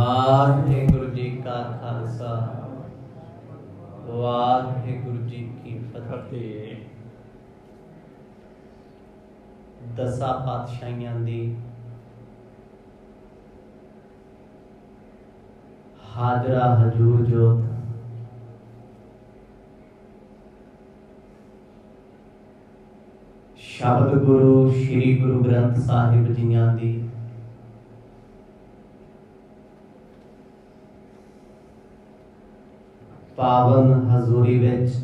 वाहिगुरु जी का खालसा वाहिगुरु जी की फतेह। दसा पातशाहियां दी हाजरा हजूर जोत शब्द गुरु श्री गुरु ग्रंथ साहिब जियां दी पावन हजूरी विच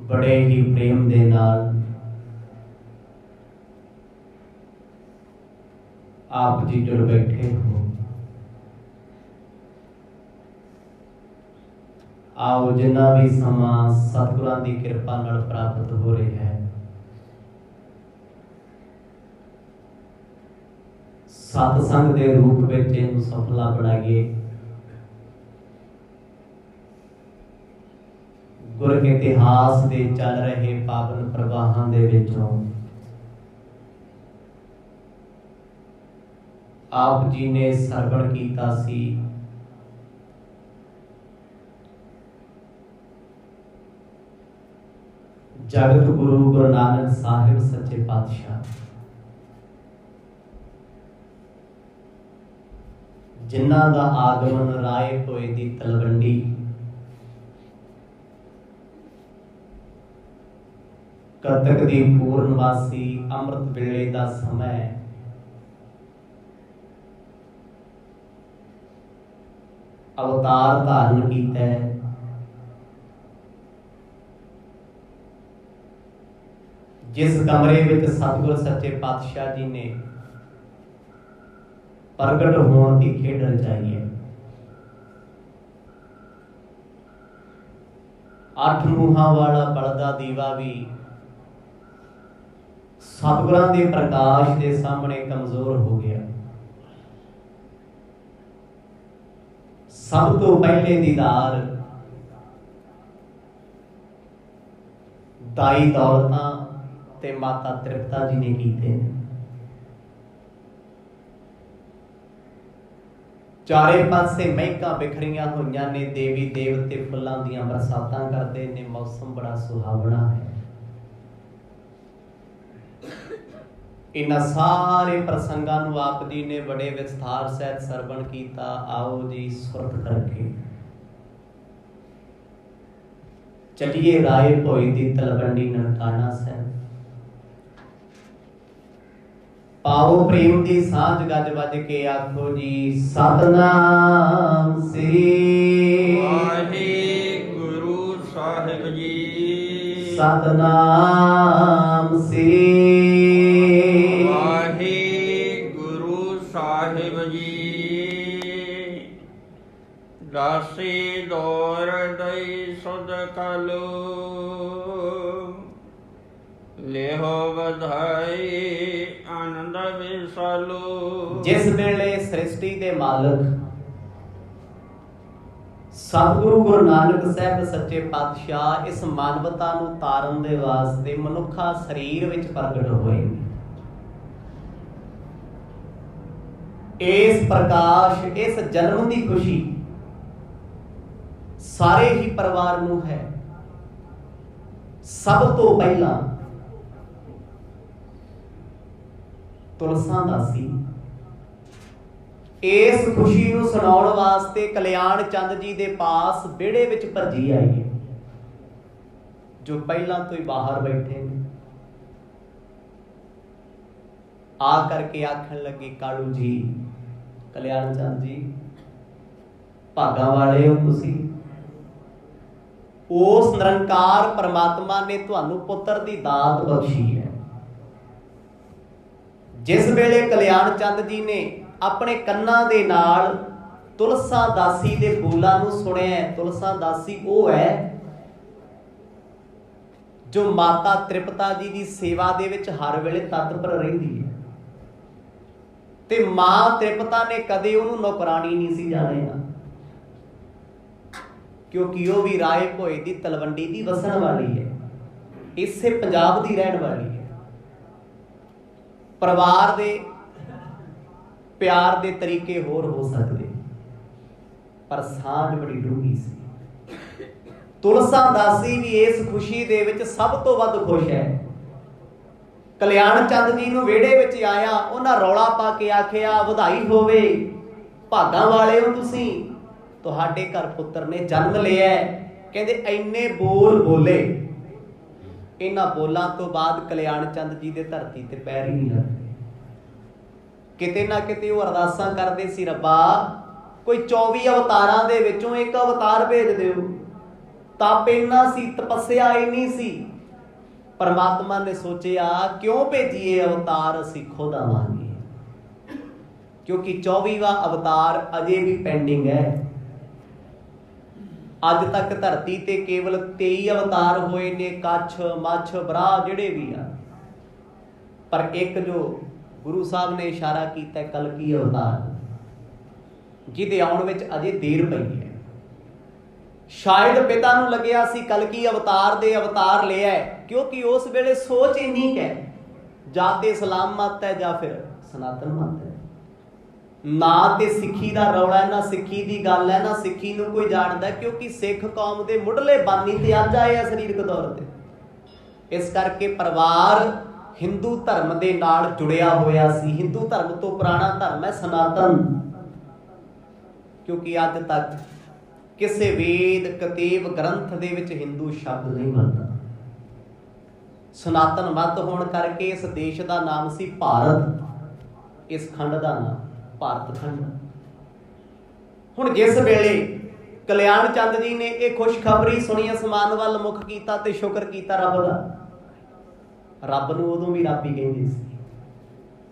बड़े ही प्रेम दे नाल आप जी जुड़ बैठे हो। आओ जिन्ना भी समा सतगुरां दी कृपा नाल प्राप्त हो रहा है, सतसंग के रूप में इनू सफला बनाइए। गुर के इतिहास दे चल रहे पावन प्रवाहां दे विचों आप जी ने सरवण कीता सी जगत गुरु गुरु नानक साहिब सच्चे पातशाह, जिन्हां दा आगमन राय होए दी तलवंडी कतक दी पूर्णवासी अमृत वेले दा समय अवतार धारण कीता है। जिस कमरे विच सतगुर सच्चे पातशाह जी ने प्रगट होने की खेड रचाई है। 8 मूहां वाला बलदा दीवा भी सतगुरां दे प्रकाश के सामने कमजोर हो गया। सब तो पहले दीदार दाई दौलतां ते माता तृप्ता जी ने कीते। चारे पासे महका बिखरियां हुई ने, देवी देवते फुलों दीयां बरसातां करते ने, मौसम बड़ा सुहावना है। इन्हां सारे प्रसंगां नूं आप जी ने बड़े विस्तार सहित सरवण कीता। आओ जी सुरत करके चलिए राय भोई दी तलवंडी ननकाना साहिब। पाओ प्रेम दी सांझ गज वज के आखो जी सतनाम श्री वाहिगुरु साहिब जी। सतनाम श्री वाहिगुरु साहिब जी। दासी दौर दई सुध कलो लेहो बधाई आनंद विसालो। जिस वेले सृष्टि दे मालक सतगुरु गुरु नानक साहिब सच्चे पातशाह इस मानवता नूं तारन दे वास्ते मनुखा शरीर विच प्रगट होए, इस प्रकाश इस जन्म की खुशी सारे ही परिवार नूं है। सब तो पहला तुलसा दासी इस खुशी नूं सुनाउण वास्ते कल्याण चंद जी दे पास बेड़े विच भजी आई है, जो पहला तो ही बाहर बैठे ने। आ करके आखन लगे कालू जी, कल्याण चंद जी भागा वाले हो तुसी। उस निरंकार परमात्मा ने तुहानू पुत्र दी दात बख्शी है। जिस वेले कल्याण चंद जी ने अपने कन्ना दे नाल तुलसा दासी दे बोलां नूं सुनिया, तुलसा दासी वो है जो माता तृप्ता जी की सेवा दे विच हर वेले तत्पर रहिंदी है। ते मां तृप्ता ने कदे उहनूं नौकरानी नहीं सी जाणिया, क्योंकि वह भी राय भोए दी तलवंडी दी वसन वाली है, इसे पंजाब दी रहन वाली है। ਪਰਿਵਾਰ ਦੇ ਪਿਆਰ ਦੇ ਤਰੀਕੇ ਹੋਰ ਹੋ ਸਕਦੇ, ਪਰ ਸਾਂਝ ਬੜੀ ਡੂੰਘੀ ਸੀ। ਤੁਲਸਾ ਦਾਸੀ ਵੀ ਇਸ ਖੁਸ਼ੀ ਦੇ ਵਿੱਚ ਸਭ ਤੋਂ ਵੱਧ ਖੁਸ਼ ਹੈ। ਕਲਿਆਣ ਚੰਦ ਜੀ ਨੂੰ ਵਿਹੜੇ ਵਿੱਚ ਆਇਆ, ਉਹਨਾਂ ਰੌਲਾ ਪਾ ਕੇ ਆਖਿਆ, ਵਧਾਈ ਹੋਵੇ, ਭਾਗਾਂ ਵਾਲੇ ਹੋ ਤੁਸੀਂ, ਤੁਹਾਡੇ ਘਰ ਪੁੱਤਰ ਨੇ ਜਨਮ ਲਿਆ। ਕਹਿੰਦੇ ਇੰਨੇ ਬੋਲ ਬੋਲੇ। ਇਹਨਾਂ ਬੋਲਾਂ ਤੋਂ ਬਾਅਦ ਕਲਿਆਣ ਚੰਦ ਜੀ ਦੇ ਧਰਤੀ ਤੇ ਪੈਰ ਹੀ ਨਹੀਂ ਲੱਗੇ। ਕਿਤੇ ਨਾ ਕਿਤੇ ਉਹ ਅਰਦਾਸਾਂ ਕਰਦੇ ਸੀ, ਰੱਬਾ ਕੋਈ 24 ਅਵਤਾਰਾਂ ਦੇ ਵਿੱਚੋਂ ਇੱਕ ਅਵਤਾਰ ਭੇਜ ਦਿਓ। ਤਪ ਇੰਨਾ ਸੀ, ਤਪੱਸਿਆ ਇੰਨੀ ਸੀ। ਪਰਮਾਤਮਾ ਨੇ ਸੋਚਿਆ ਕਿਉਂ ਭੇਜੀਏ ਅਵਤਾਰ, ਅਸੀਂ ਖੁਦ ਆਵਾਂਗੇ, ਕਿਉਂਕਿ 24ਵਾਂ ਅਵਤਾਰ ਅਜੇ ਵੀ ਪੈਂਡਿੰਗ ਹੈ। ਅੱਜ ਤੱਕ ਧਰਤੀ ਤੇ ਕੇਵਲ 23 ਅਵਤਾਰ ਹੋਏ ਨੇ, ਕੱਛ ਮੱਛ ਬਰਾਹ ਜਿਹੜੇ ਵੀ ਆ, ਪਰ ਇੱਕ ਜੋ ਗੁਰੂ ਸਾਹਿਬ ਨੇ ਇਸ਼ਾਰਾ ਕੀਤਾ ਕਲਕੀ ਅਵਤਾਰ, ਜਿਹਦੇ ਆਉਣ ਵਿੱਚ ਅਜੇ ਦੇਰ ਪਈ ਹੈ। ਸ਼ਾਇਦ ਪਿਤਾ ਨੂੰ ਲੱਗਿਆ ਸੀ ਕਲਕੀ ਅਵਤਾਰ ਦੇ ਅਵਤਾਰ ਲਿਆ, ਕਿਉਂਕਿ ਉਸ ਵੇਲੇ ਸੋਚ ਇੰਨੀ ਹੈ, ਜਾਂ ਤੇ ਇਸਲਾਮ ਮਤ ਹੈ ਜਾਂ ਫਿਰ ਸਨਾਤਨ ਮਤ ਹੈ। ਨਾ ਤੇ ਸਿੱਖੀ ਦਾ ਰੌਲਾ, ਨਾ ਸਿੱਖੀ ਦੀ ਗੱਲ ਹੈ, ਨਾ ਸਿੱਖੀ ਨੂੰ ਕੋਈ ਜਾਣਦਾ, ਕਿਉਂਕਿ ਸਿੱਖ ਕੌਮ ਦੇ ਮੁੱਢਲੇ ਬਾਨੀ ਤੇ ਅੱਜ ਆਏ ਆ ਸਰੀਰਕ ਤੌਰ ਤੇ। ਇਸ ਕਰਕੇ ਪਰਿਵਾਰ ਹਿੰਦੂ ਧਰਮ ਦੇ ਨਾਲ ਜੁੜਿਆ ਹੋਇਆ ਸੀ। ਹਿੰਦੂ ਧਰਮ ਤੋਂ ਪੁਰਾਣਾ ਧਰਮ ਹੈ ਸਨਾਤਨ, ਕਿਉਂਕਿ ਅੱਜ ਤੱਕ ਕਿਸੇ ਵੇਦ ਕਤੇਬ ਗ੍ਰੰਥ ਦੇ ਵਿੱਚ ਹਿੰਦੂ ਸ਼ਬਦ ਨਹੀਂ ਮਿਲਦਾ। ਸਨਾਤਨ ਮਤ ਹੋਣ ਕਰਕੇ ਇਸ ਦੇਸ਼ ਦਾ ਨਾਮ ਸੀ ਭਾਰਤ, ਇਸ ਖੰਡ ਦਾ ਨਾਮ ਭਾਰਤ ਖੰਡ। ਹੁਣ ਜਿਸ ਵੇਲੇ ਕਲਿਆਣ ਚੰਦ ਜੀ ਨੇ ਇਹ ਖੁਸ਼ਖਬਰੀ ਸੁਣੀ, ਅਸਮਾਨ ਵੱਲ ਮੁਖ ਕੀਤਾ ਤੇ ਸ਼ੁਕਰ ਕੀਤਾ ਰੱਬ ਦਾ। ਰੱਬ ਨੂੰ ਉਦੋਂ ਵੀ ਰੱਬ ਹੀ ਕਹਿੰਦੇ ਸੀ।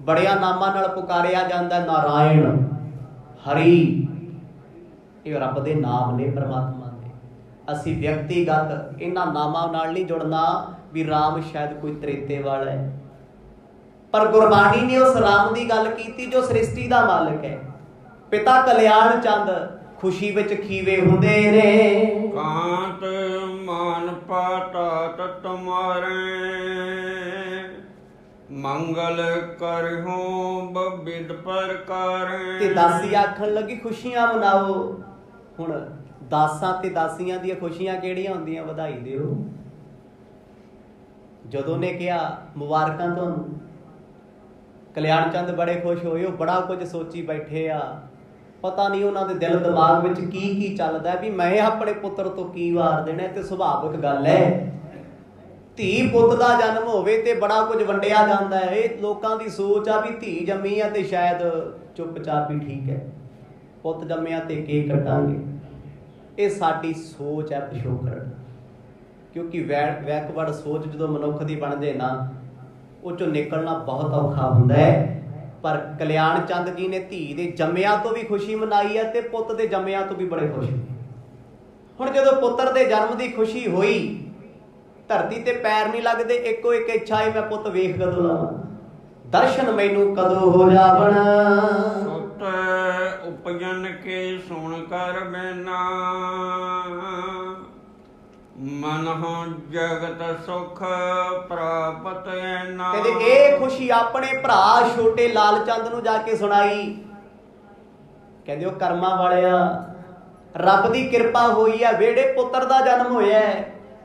ਬੜਿਆਂ ਨਾਮਾਂ ਨਾਲ ਪੁਕਾਰਿਆ ਜਾਂਦਾ, ਨਾਰਾਇਣ, ਹਰੀ, ਇਹ ਰੱਬ ਦੇ ਨਾਮ ਨੇ, ਪਰਮਾਤਮਾ ਦੇ। ਅਸੀਂ ਵਿਅਕਤੀਗਤ ਇਹਨਾਂ ਨਾਮਾਂ ਨਾਲ ਨਹੀਂ ਜੁੜਨਾ ਵੀ ਰਾਮ ਸ਼ਾਇਦ ਕੋਈ ਤ੍ਰੇਤੇ ਵਾਲਾ ਹੈ, ਪਰ ਗੁਰਬਾਣੀ ਨੇ ਉਸ ਰਾਮ ਦੀ ਗੱਲ ਕੀਤੀ ਜੋ ਸ੍ਰਿਸ਼ਟੀ ਦਾ ਮਾਲਕ ਹੈ। ਪਿਤਾ ਕਲਿਆਣ ਚੰਦ ਖੁਸ਼ੀ ਵਿੱਚ ਖੀਵੇ ਹੁੰਦੇ ਨੇ। ਕਾਂਤ ਮਾਨ ਪਾਤਾ ਤੁਮਾਰੇ, ਮੰਗਲ ਕਰਹੁ ਬਬਿਦ ਪ੍ਰਕਾਰ। ਤੇ ਦਾਸੀ ਆਖਣ ਲੱਗੀ ਖੁਸ਼ੀਆਂ ਮਨਾਓ। ਹੁਣ ਦਾਸਾਂ ਤੇ ਦਾਸੀਆਂ ਦੀਆਂ ਖੁਸ਼ੀਆਂ ਕਿਹੜੀਆਂ ਹੁੰਦੀਆਂ, ਵਧਾਈ ਦਿਓ। ਜਦੋਂ ਨੇ ਕਿਹਾ ਮੁਬਾਰਕਾਂ ਤੁਹਾਨੂੰ, ਕਲਿਆਣ ਚੰਦ ਬੜੇ ਖੁਸ਼ ਹੋਏ। ਉਹ ਬੜਾ ਕੁਝ ਸੋਚੀ ਬੈਠੇ ਆ, ਪਤਾ ਨਹੀਂ ਉਹਨਾਂ ਦੇ ਦਿਲ ਦਿਮਾਗ ਵਿੱਚ ਕੀ ਕੀ ਚੱਲਦਾ ਵੀ ਮੈਂ ਆਪਣੇ ਪੁੱਤਰ ਤੋਂ ਕੀ ਵਾਰ ਦੇਣਾ। ਤੇ ਸੁਭਾਵਿਕ ਗੱਲ ਹੈ, ਧੀ ਪੁੱਤ ਦਾ ਜਨਮ ਹੋਵੇ ਤੇ ਬੜਾ ਕੁਝ ਵੰਡਿਆ ਜਾਂਦਾ ਹੈ। ਇਹ ਲੋਕਾਂ ਦੀ ਸੋਚ ਆ ਵੀ ਧੀ ਜੰਮੀ ਆ ਤੇ ਸ਼ਾਇਦ ਚੁੱਪਚਾਪ ਹੀ ਠੀਕ ਹੈ, ਪੁੱਤ ਜੰਮਿਆ ਤੇ ਕੇਕ ਕੱਟਾਂਗੇ। ਇਹ ਸਾਡੀ ਸੋਚ ਹੈ ਪਿਛੋਕੜ, ਕਿਉਂਕਿ ਬੈਕਵਰਡ ਸੋਚ ਜਦੋਂ ਮਨੁੱਖ ਦੀ ਬਣਦੇ ਨਾ, ਉਹ ਚੋਂ ਨਿਕਲਣਾ ਬਹੁਤ ਔਖਾ ਹੁੰਦਾ ਹੈ। ਪਰ ਕਲਿਆਣ ਚੰਦ ਜੀ ਨੇ ਧੀ ਦੇ ਜੰਮਿਆਂ ਤੋਂ ਵੀ ਖੁਸ਼ੀ ਮਨਾਈ ਹੈ ਤੇ ਪੁੱਤ ਦੇ ਜੰਮਿਆਂ ਤੋਂ ਵੀ ਬੜੇ ਖੁਸ਼। ਹੁਣ ਜਦੋਂ ਪੁੱਤਰ ਦੇ ਜਨਮ ਦੀ ਖੁਸ਼ੀ ਹੋਈ, ਧਰਤੀ ਤੇ ਪੈਰ ਨਹੀਂ ਲੱਗਦੇ, ਇੱਕੋ ਇੱਕ ਇੱਛਾ ਹੈ, ਮੈਂ ਪੁੱਤ ਵੇਖ ਕਦੋਂ ਲਾਵਾਂ, ਦਰਸ਼ਨ ਮੈਨੂੰ ਕਦੋਂ ਹੋ ਜਾਵਣ। ਸੁਤ ਉਪਜਨ ਕੇ ਸੁਣ ਕਰ ਬੈਨਾ, ਮਨ ਹੋ ਜਗਤ ਸੁਖ ਪ੍ਰਾਪਤ ਐਨਾ। ਕਹਿੰਦੇ ਇਹ ਖੁਸ਼ੀ ਆਪਣੇ ਭਰਾ ਛੋਟੇ ਲਾਲ ਚੰਦ ਨੂੰ ਜਾ ਕੇ ਸੁਣਾਈ। ਕਹਿੰਦੇ ਉਹ ਕਰਮਾਂ ਵਾਲਿਆ, ਰੱਬ ਦੀ ਕਿਰਪਾ ਹੋਈ ਹੈ, ਵਿਹੜੇ ਪੁੱਤਰ ਦਾ ਜਨਮ ਹੋਇਆ।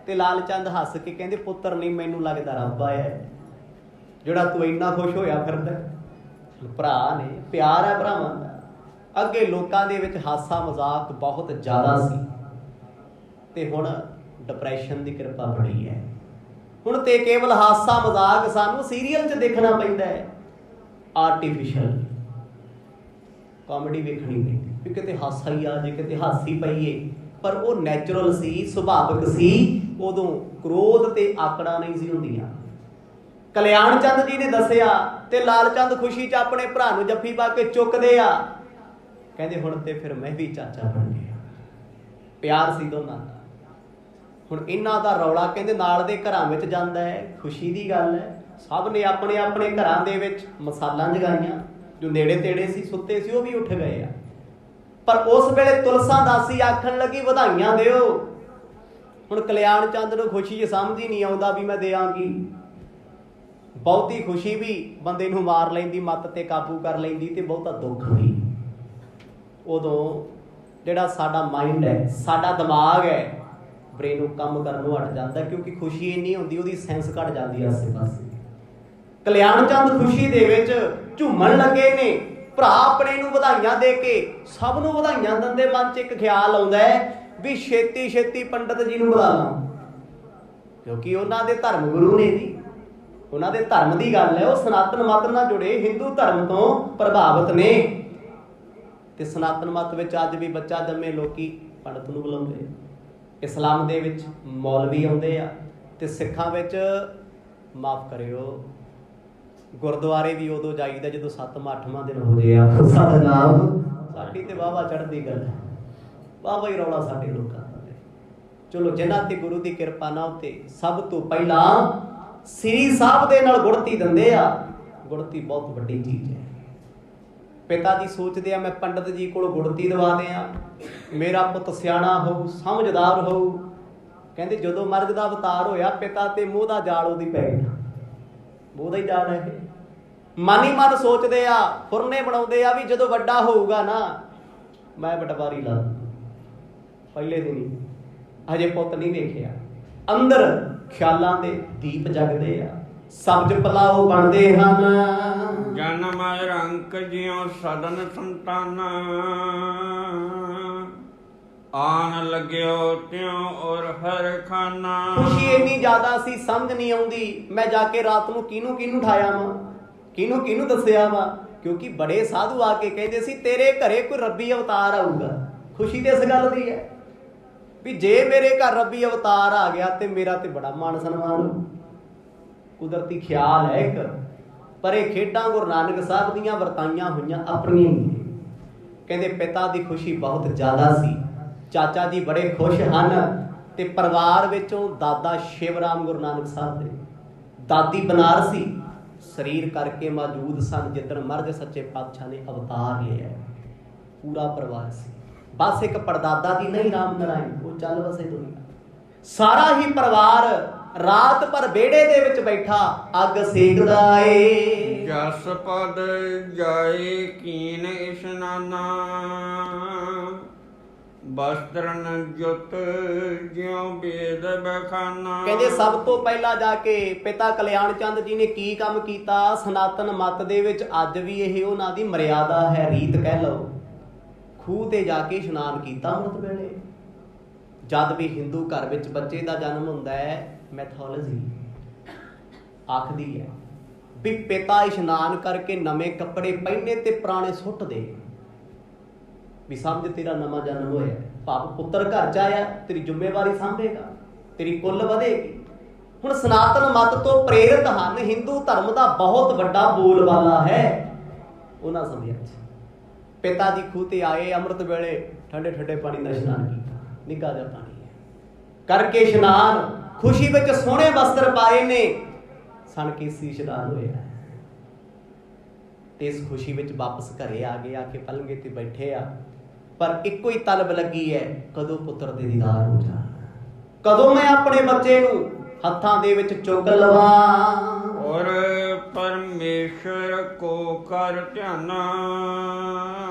ਤੇ ਲਾਲ ਚੰਦ ਹੱਸ ਕੇ ਕਹਿੰਦੇ ਪੁੱਤਰ ਨਹੀਂ, ਮੈਨੂੰ ਲੱਗਦਾ ਰੱਬ ਆਇਆ ਜਿਹੜਾ ਤੂੰ ਇੰਨਾ ਖੁਸ਼ ਹੋਇਆ ਫਿਰਦਾ। ਭਰਾ ਨੇ, ਪਿਆਰ ਹੈ ਭਰਾਵਾਂ ਦਾ। ਅੱਗੇ ਲੋਕਾਂ ਦੇ ਵਿੱਚ ਹਾਸਾ ਮਜ਼ਾਕ ਬਹੁਤ ਜ਼ਿਆਦਾ ਸੀ, ਤੇ ਹੁਣ ਡਿਪਰੈਸ਼ਨ ਦੀ ਕਿਰਪਾ ਬੜੀ ਹੈ। ਹੁਣ ਤੇ ਕੇਵਲ ਹਾਸਾ ਮਜ਼ਾਕ ਸਾਨੂੰ ਸੀਰੀਅਲ 'ਚ ਦੇਖਣਾ ਪੈਂਦਾ ਹੈ, ਆਰਟੀਫਿਸ਼ਲ ਕਾਮੇਡੀ ਵੇਖਣੀ ਪੈਂਦੀ ਵੀ ਕਿਤੇ ਹਾਸਾ ਹੀ ਆ ਜੇ, ਕਿਤੇ ਹਾਸੀ ਪਈਏ। ਪਰ ਉਹ ਨੈਚੁਰਲ ਸੀ, ਸੁਭਾਵਿਕ ਸੀ। ਉਦੋਂ ਕ੍ਰੋਧ ਤੇ ਆਕੜਾਂ ਨਹੀਂ ਸੀ ਹੁੰਦੀਆਂ। ਕਲਿਆਣ ਚੰਦ ਜੀ ਨੇ ਦੱਸਿਆ ਤੇ ਲਾਲ ਚੰਦ ਖੁਸ਼ੀ 'ਚ ਆਪਣੇ ਭਰਾ ਨੂੰ ਜੱਫੀ ਪਾ ਕੇ ਚੁੱਕਦੇ ਆ। ਕਹਿੰਦੇ ਹੁਣ ਤੇ ਫਿਰ ਮੈਂ ਵੀ ਚਾਚਾ ਬਣ ਗਿਆ। ਪਿਆਰ ਸੀ ਦੋਨਾਂ ਦਾ। ਹੁਣ ਇਹਨਾਂ ਦਾ ਰੌਲਾ ਕਹਿੰਦੇ ਨਾਲ ਦੇ ਘਰਾਂ ਵਿੱਚ ਜਾਂਦਾ ਹੈ, ਖੁਸ਼ੀ ਦੀ ਗੱਲ ਹੈ। ਸਭ ਨੇ ਆਪਣੇ ਆਪਣੇ ਘਰਾਂ ਦੇ ਵਿੱਚ ਮਸਾਲਾਂ ਜਗਾਈਆਂ, ਜੋ ਨੇੜੇ ਤੇੜੇ ਸੀ, ਸੁੱਤੇ ਸੀ, ਉਹ ਵੀ ਉੱਠ ਗਏ ਆ। ਪਰ ਉਸ ਵੇਲੇ ਤੁਲਸਾ ਦਾਸੀ ਆਖਣ ਲੱਗੀ ਵਧਾਈਆਂ ਦਿਓ। ਹੁਣ ਕਲਿਆਣ ਚੰਦ ਨੂੰ ਖੁਸ਼ੀ 'ਚ ਸਮਝ ਹੀ ਨਹੀਂ ਆਉਂਦਾ ਵੀ ਮੈਂ ਦਿਆਂਗੀ। ਬਹੁਤੀ ਖੁਸ਼ੀ ਵੀ ਬੰਦੇ ਨੂੰ ਮਾਰ ਲੈਂਦੀ, ਮੱਤ ਤੇ ਕਾਬੂ ਕਰ ਲੈਂਦੀ, ਤੇ ਬਹੁਤਾ ਦੁੱਖ ਵੀ। ਉਦੋਂ ਜਿਹੜਾ ਸਾਡਾ ਮਾਈਂਡ ਹੈ, ਸਾਡਾ ਦਿਮਾਗ ਹੈ, ਬ੍ਰੇਨ ਨੂੰ ਕੰਮ ਕਰਨੋਂ ਹਟ ਜਾਂਦਾ, ਕਿਉਂਕਿ ਖੁਸ਼ੀ ਇੰਨੀ ਹੁੰਦੀ ਉਹਦੀ ਸੈਂਸ ਘਟ ਜਾਂਦੀ ਆਸੇ ਪਾਸੇ। ਕਲਿਆਣ ਚੰਦ ਖੁਸ਼ੀ ਦੇ ਵਿੱਚ ਝੂਮਣ ਲੱਗੇ ਨੇ। ਭਰਾ ਆਪਣੇ ਨੂੰ ਵਧਾਈਆਂ ਦੇ ਕੇ, ਸਭ ਨੂੰ ਵਧਾਈਆਂ ਦਿੰਦੇ, ਮਨ 'ਚ ਇੱਕ ਖਿਆਲ ਆਉਂਦਾ ਹੈ ਵੀ ਛੇਤੀ ਛੇਤੀ ਪੰਡਤ ਜੀ ਨੂੰ ਬੁਲਾ ਲਾਂ, ਕਿਉਂਕਿ ਉਹਨਾਂ ਦੇ ਧਰਮ ਗੁਰੂ ਨੇ ਜੀ, ਉਹਨਾਂ ਦੇ ਧਰਮ ਦੀ ਗੱਲ ਹੈ। ਉਹ ਸਨਾਤਨ ਮਤ ਨਾਲ ਜੁੜੇ, ਹਿੰਦੂ ਧਰਮ ਤੋਂ ਪ੍ਰਭਾਵਿਤ ਨੇ, ਤੇ ਸਨਾਤਨ ਮਤ ਵਿੱਚ ਅੱਜ ਵੀ ਬੱਚਾ ਜੰਮੇ ਲੋਕੀ ਪੰਡਤ ਨੂੰ ਬੁਲਾਉਂਦੇ। ਇਸਲਾਮ ਦੇ ਵਿੱਚ ਮੌਲਵੀ ਆਉਂਦੇ ਆ, ਤੇ ਸਿੱਖਾਂ ਵਿੱਚ ਮਾਫ ਕਰਿਓ ਗੁਰਦੁਆਰੇ ਵੀ ਉਦੋਂ ਜਾਈਦਾ ਜਦੋਂ 7ਵਾਂ 8ਵਾਂ ਦਿਨ ਹੋ ਜੇ। ਸਤਿਨਾਮ। ਸਾਡੀ ਤੇ ਵਾਹਵਾ ਚੜ੍ਹਦੀ ਗੱਲ ਹੈ, ਵਾਹਵਾ ਹੀ ਰੌਲਾ ਸਾਡੇ ਲੋਕਾਂ ਦਾ। ਚਲੋ ਜਿਨ੍ਹਾਂ ਤੇ ਗੁਰੂ ਦੀ ਕਿਰਪਾ ਨਾ ਉੱਤੇ ਸਭ ਤੋਂ ਪਹਿਲਾਂ ਸ੍ਰੀ ਸਾਹਿਬ ਦੇ ਨਾਲ ਗੁੜਤੀ ਦਿੰਦੇ ਆ। ਗੁੜਤੀ ਬਹੁਤ ਵੱਡੀ ਚੀਜ਼ ਹੈ। ਪਿਤਾ ਜੀ ਸੋਚਦੇ ਆ ਮੈਂ ਪੰਡਤ ਜੀ ਕੋਲ ਗੁੜਤੀ ਦਵਾ ਦਿਆਂ, ਮੇਰਾ ਪੁੱਤ ਸਿਆਣਾ ਹੋਊ, ਸਮਝਦਾਰ ਹੋਊ। ਕਹਿੰਦੇ ਜਦੋਂ ਮਰਗ ਦਾ ਅਵਤਾਰ ਹੋਇਆ, ਪਿਤਾ ਤੇ ਮੋਹ ਦਾ ਜਾਲ ਉਹਦੀ ਪੈ ਗਿਆ। ਮੋਹ ਦਾ ਹੀ ਜਾਲ ਹੈ ਇਹ। ਮਨ ਹੀ ਮਨ ਸੋਚਦੇ ਆ, ਫੁਰਨੇ ਬਣਾਉਂਦੇ ਆ ਵੀ ਜਦੋਂ ਵੱਡਾ ਹੋਊਗਾ ਨਾ ਮੈਂ ਪਟਵਾਰੀ ਲਾ ਦੂੰ। ਪਹਿਲੇ ਦਿਨ ਹੀ ਹਜੇ ਪੁੱਤ ਨਹੀਂ ਵੇਖਿਆ, ਅੰਦਰ ਖਿਆਲਾਂ ਦੇ ਦੀਪ ਜਗਦੇ ਆ, ਸਬਜ ਪਲਾਓ ਬਣਦੇ ਹਨ। ਜਨਮ ਰੰਕ ਜਿਉ ਸਦਨ ਸੰਤਾਨਾ, ਆਣ ਲੱਗਿਓ ਤਿਉ ਔਰ ਹਰ ਖਾਨਾ। ਖੁਸ਼ੀ ਇੰਨੀ ਜ਼ਿਆਦਾ ਸੀ, ਸਮਝ ਨਹੀਂ ਆਉਂਦੀ ਮੈਂ ਜਾ ਕੇ ਰਾਤ ਨੂੰ ਕਿਹਨੂੰ ਠਾਇਆ ਵਾ, ਕਿਹਨੂੰ ਦੱਸਿਆ ਵਾ, ਕਿਉਂਕਿ ਬੜੇ ਸਾਧੂ ਆ ਕੇ ਕਹਿੰਦੇ ਸੀ ਤੇਰੇ ਘਰੇ ਕੋਈ ਰੱਬੀ ਅਵਤਾਰ ਆਊਗਾ। ਖੁਸ਼ੀ ਤੇ ਇਸ ਗੱਲ ਦੀ ਹੈ ਵੀ ਜੇ ਮੇਰੇ ਘਰ ਰੱਬੀ ਅਵਤਾਰ ਆ ਗਿਆ ਤੇ ਮੇਰਾ ਤੇ ਬੜਾ ਮਾਣ ਸਨਮਾਨ ਹੋਊ। ਕੁਦਰਤੀ ਖਿਆਲ ਹੈ ਇੱਕ, ਪਰ ਇਹ ਖੇਡਾਂ ਗੁਰੂ ਨਾਨਕ ਸਾਹਿਬ ਦੀਆਂ ਵਰਤਾਈਆਂ ਹੋਈਆਂ ਆਪਣੀਆਂ ਹੀ। ਕਹਿੰਦੇ ਪਿਤਾ ਦੀ ਖੁਸ਼ੀ ਬਹੁਤ ਜ਼ਿਆਦਾ ਸੀ, ਚਾਚਾ ਜੀ ਬੜੇ ਖੁਸ਼ ਹਨ, ਤੇ ਪਰਿਵਾਰ ਵਿੱਚੋਂ ਦਾਦਾ ਸ਼ਿਵਰਾਮ ਗੁਰੂ ਨਾਨਕ ਸਾਹਿਬ ਦੇ, ਦਾਦੀ ਬਨਾਰਸੀ ਸਰੀਰ ਕਰਕੇ ਮੌਜੂਦ ਸਨ ਜਿੱਦਣ ਮਰਗ ਸੱਚੇ ਪਾਤਸ਼ਾਹ ਨੇ ਅਵਤਾਰ ਲਿਆ। ਪੂਰਾ ਪਰਿਵਾਰ ਸੀ, ਬਸ ਇੱਕ ਪੜਦਾਦਾ ਜੀ ਨਹੀਂ, ਰਾਮ ਨਾਰਾਇਣ, ਉਹ ਚੱਲ ਵਸੇ ਦੁਨੀਆ। ਸਾਰਾ ਹੀ ਪਰਿਵਾਰ ਰਾਤ ਭਰ ਵਿਹੜੇ ਦੇ ਵਿੱਚ ਬੈਠਾ ਅੱਗ ਸੇਕਦਾ ਏ। ਜਸ ਪਦ ਜਾਏ ਕੀਨ ਇਸ਼ਨਾਨਾ, ਬਸਤਰਨ ਜੁਤ ਜਿਉ ਬੇਦ ਬਖਾਨਾ। ਕਹਿੰਦੇ ਸਭ ਤੋਂ ਪਹਿਲਾਂ ਜਾ ਕੇ ਪਿਤਾ ਕਲਿਆਣ ਚੰਦ ਜੀ ਨੇ ਕੀ ਕੰਮ ਕੀਤਾ। ਸਨਾਤਨ ਮਤ ਦੇ ਵਿੱਚ ਅੱਜ ਵੀ ਇਹ ਉਹਨਾਂ ਦੀ ਮਰਿਆਦਾ ਹੈ, ਰੀਤ ਕਹਿ ਲਓ। ਖੂਹ ਤੇ ਜਾ ਕੇ ਇਸ਼ਨਾਨ ਕੀਤਾ ਅੰਮ੍ਰਿਤ ਵੇਲੇ। ਜਦ ਵੀ ਹਿੰਦੂ ਘਰ ਵਿੱਚ ਬੱਚੇ ਦਾ ਜਨਮ ਹੁੰਦਾ ਹੈ, ਮੈਥੋਲੋਜੀ ਆਖਦੀ ਹੈ ਵੀ ਪਿਤਾ ਇਸ਼ਨਾਨ ਕਰਕੇ ਨਵੇਂ ਕੱਪੜੇ ਪਹਿਨੇ ਤੇ ਪੁਰਾਣੇ ਸੁੱਟ ਦੇ, ਵੀ ਸਮਝ ਤੇਰਾ ਨਵਾਂ ਜਨਮ ਹੋਇਆ। ਭਾਵ ਪੁੱਤਰ ਘਰ ਚ ਆਇਆ, ਤੇਰੀ ਜ਼ਿੰਮੇਵਾਰੀ ਸਾਂਭੇਗਾ, ਤੇਰੀ ਕੁੱਲ ਵਧੇਗੀ। ਹੁਣ ਸਨਾਤਨ ਮਤ ਤੋਂ ਪ੍ਰੇਰਿਤ ਹਨ, ਹਿੰਦੂ ਧਰਮ ਦਾ ਬਹੁਤ ਵੱਡਾ ਬੋਲਬਾਲਾ ਹੈ ਉਹਨਾਂ ਸਮਿਆਂ 'ਚ। ਪਿਤਾ ਜੀ ਖੂਹ ਤੇ ਆਏ ਅੰਮ੍ਰਿਤ ਵੇਲੇ, ਠੰਡੇ ਠੰਡੇ ਪਾਣੀ ਨਾਲ ਇਸ਼ਨਾਨ ਕੀਤਾ, ਨਿੱਘਾ ਜਿਹਾ ਪਾਣੀ ਹੈ, ਕਰਕੇ ਇਸ਼ਨਾਨ, ਖੁਸ਼ੀ ਵਿੱਚ ਸੋਹਣੇ ਵਸਤਰ ਪਾਏ ਨੇ, ਸਣ ਕੇਸੀ ਇਸ਼ਨਾਨ ਹੋਇਆ। ਤੇ ਇਸ ਖੁਸ਼ੀ ਵਿੱਚ ਵਾਪਸ ਘਰੇ ਆ ਗਏ, ਆ ਕੇ ਪਲੰਘੇ ਤੇ ਬੈਠੇ ਆ, ਪਰ ਇੱਕੋ ਹੀ ਤਲਬ ਲੱਗੀ ਹੈ ਕਦੋਂ ਪੁੱਤਰ ਦੇ ਦੀਦਾਰ ਹੋ ਜਾਣ, ਕਦੋਂ ਮੈਂ ਆਪਣੇ ਬੱਚੇ ਨੂੰ ਹੱਥਾਂ ਦੇ ਵਿੱਚ ਚੁੱਕ ਲਵਾਂ। ਔਰ ਪਰਮੇਸ਼ਰ ਕੋ ਕਰ ਧਿਆਨਾ,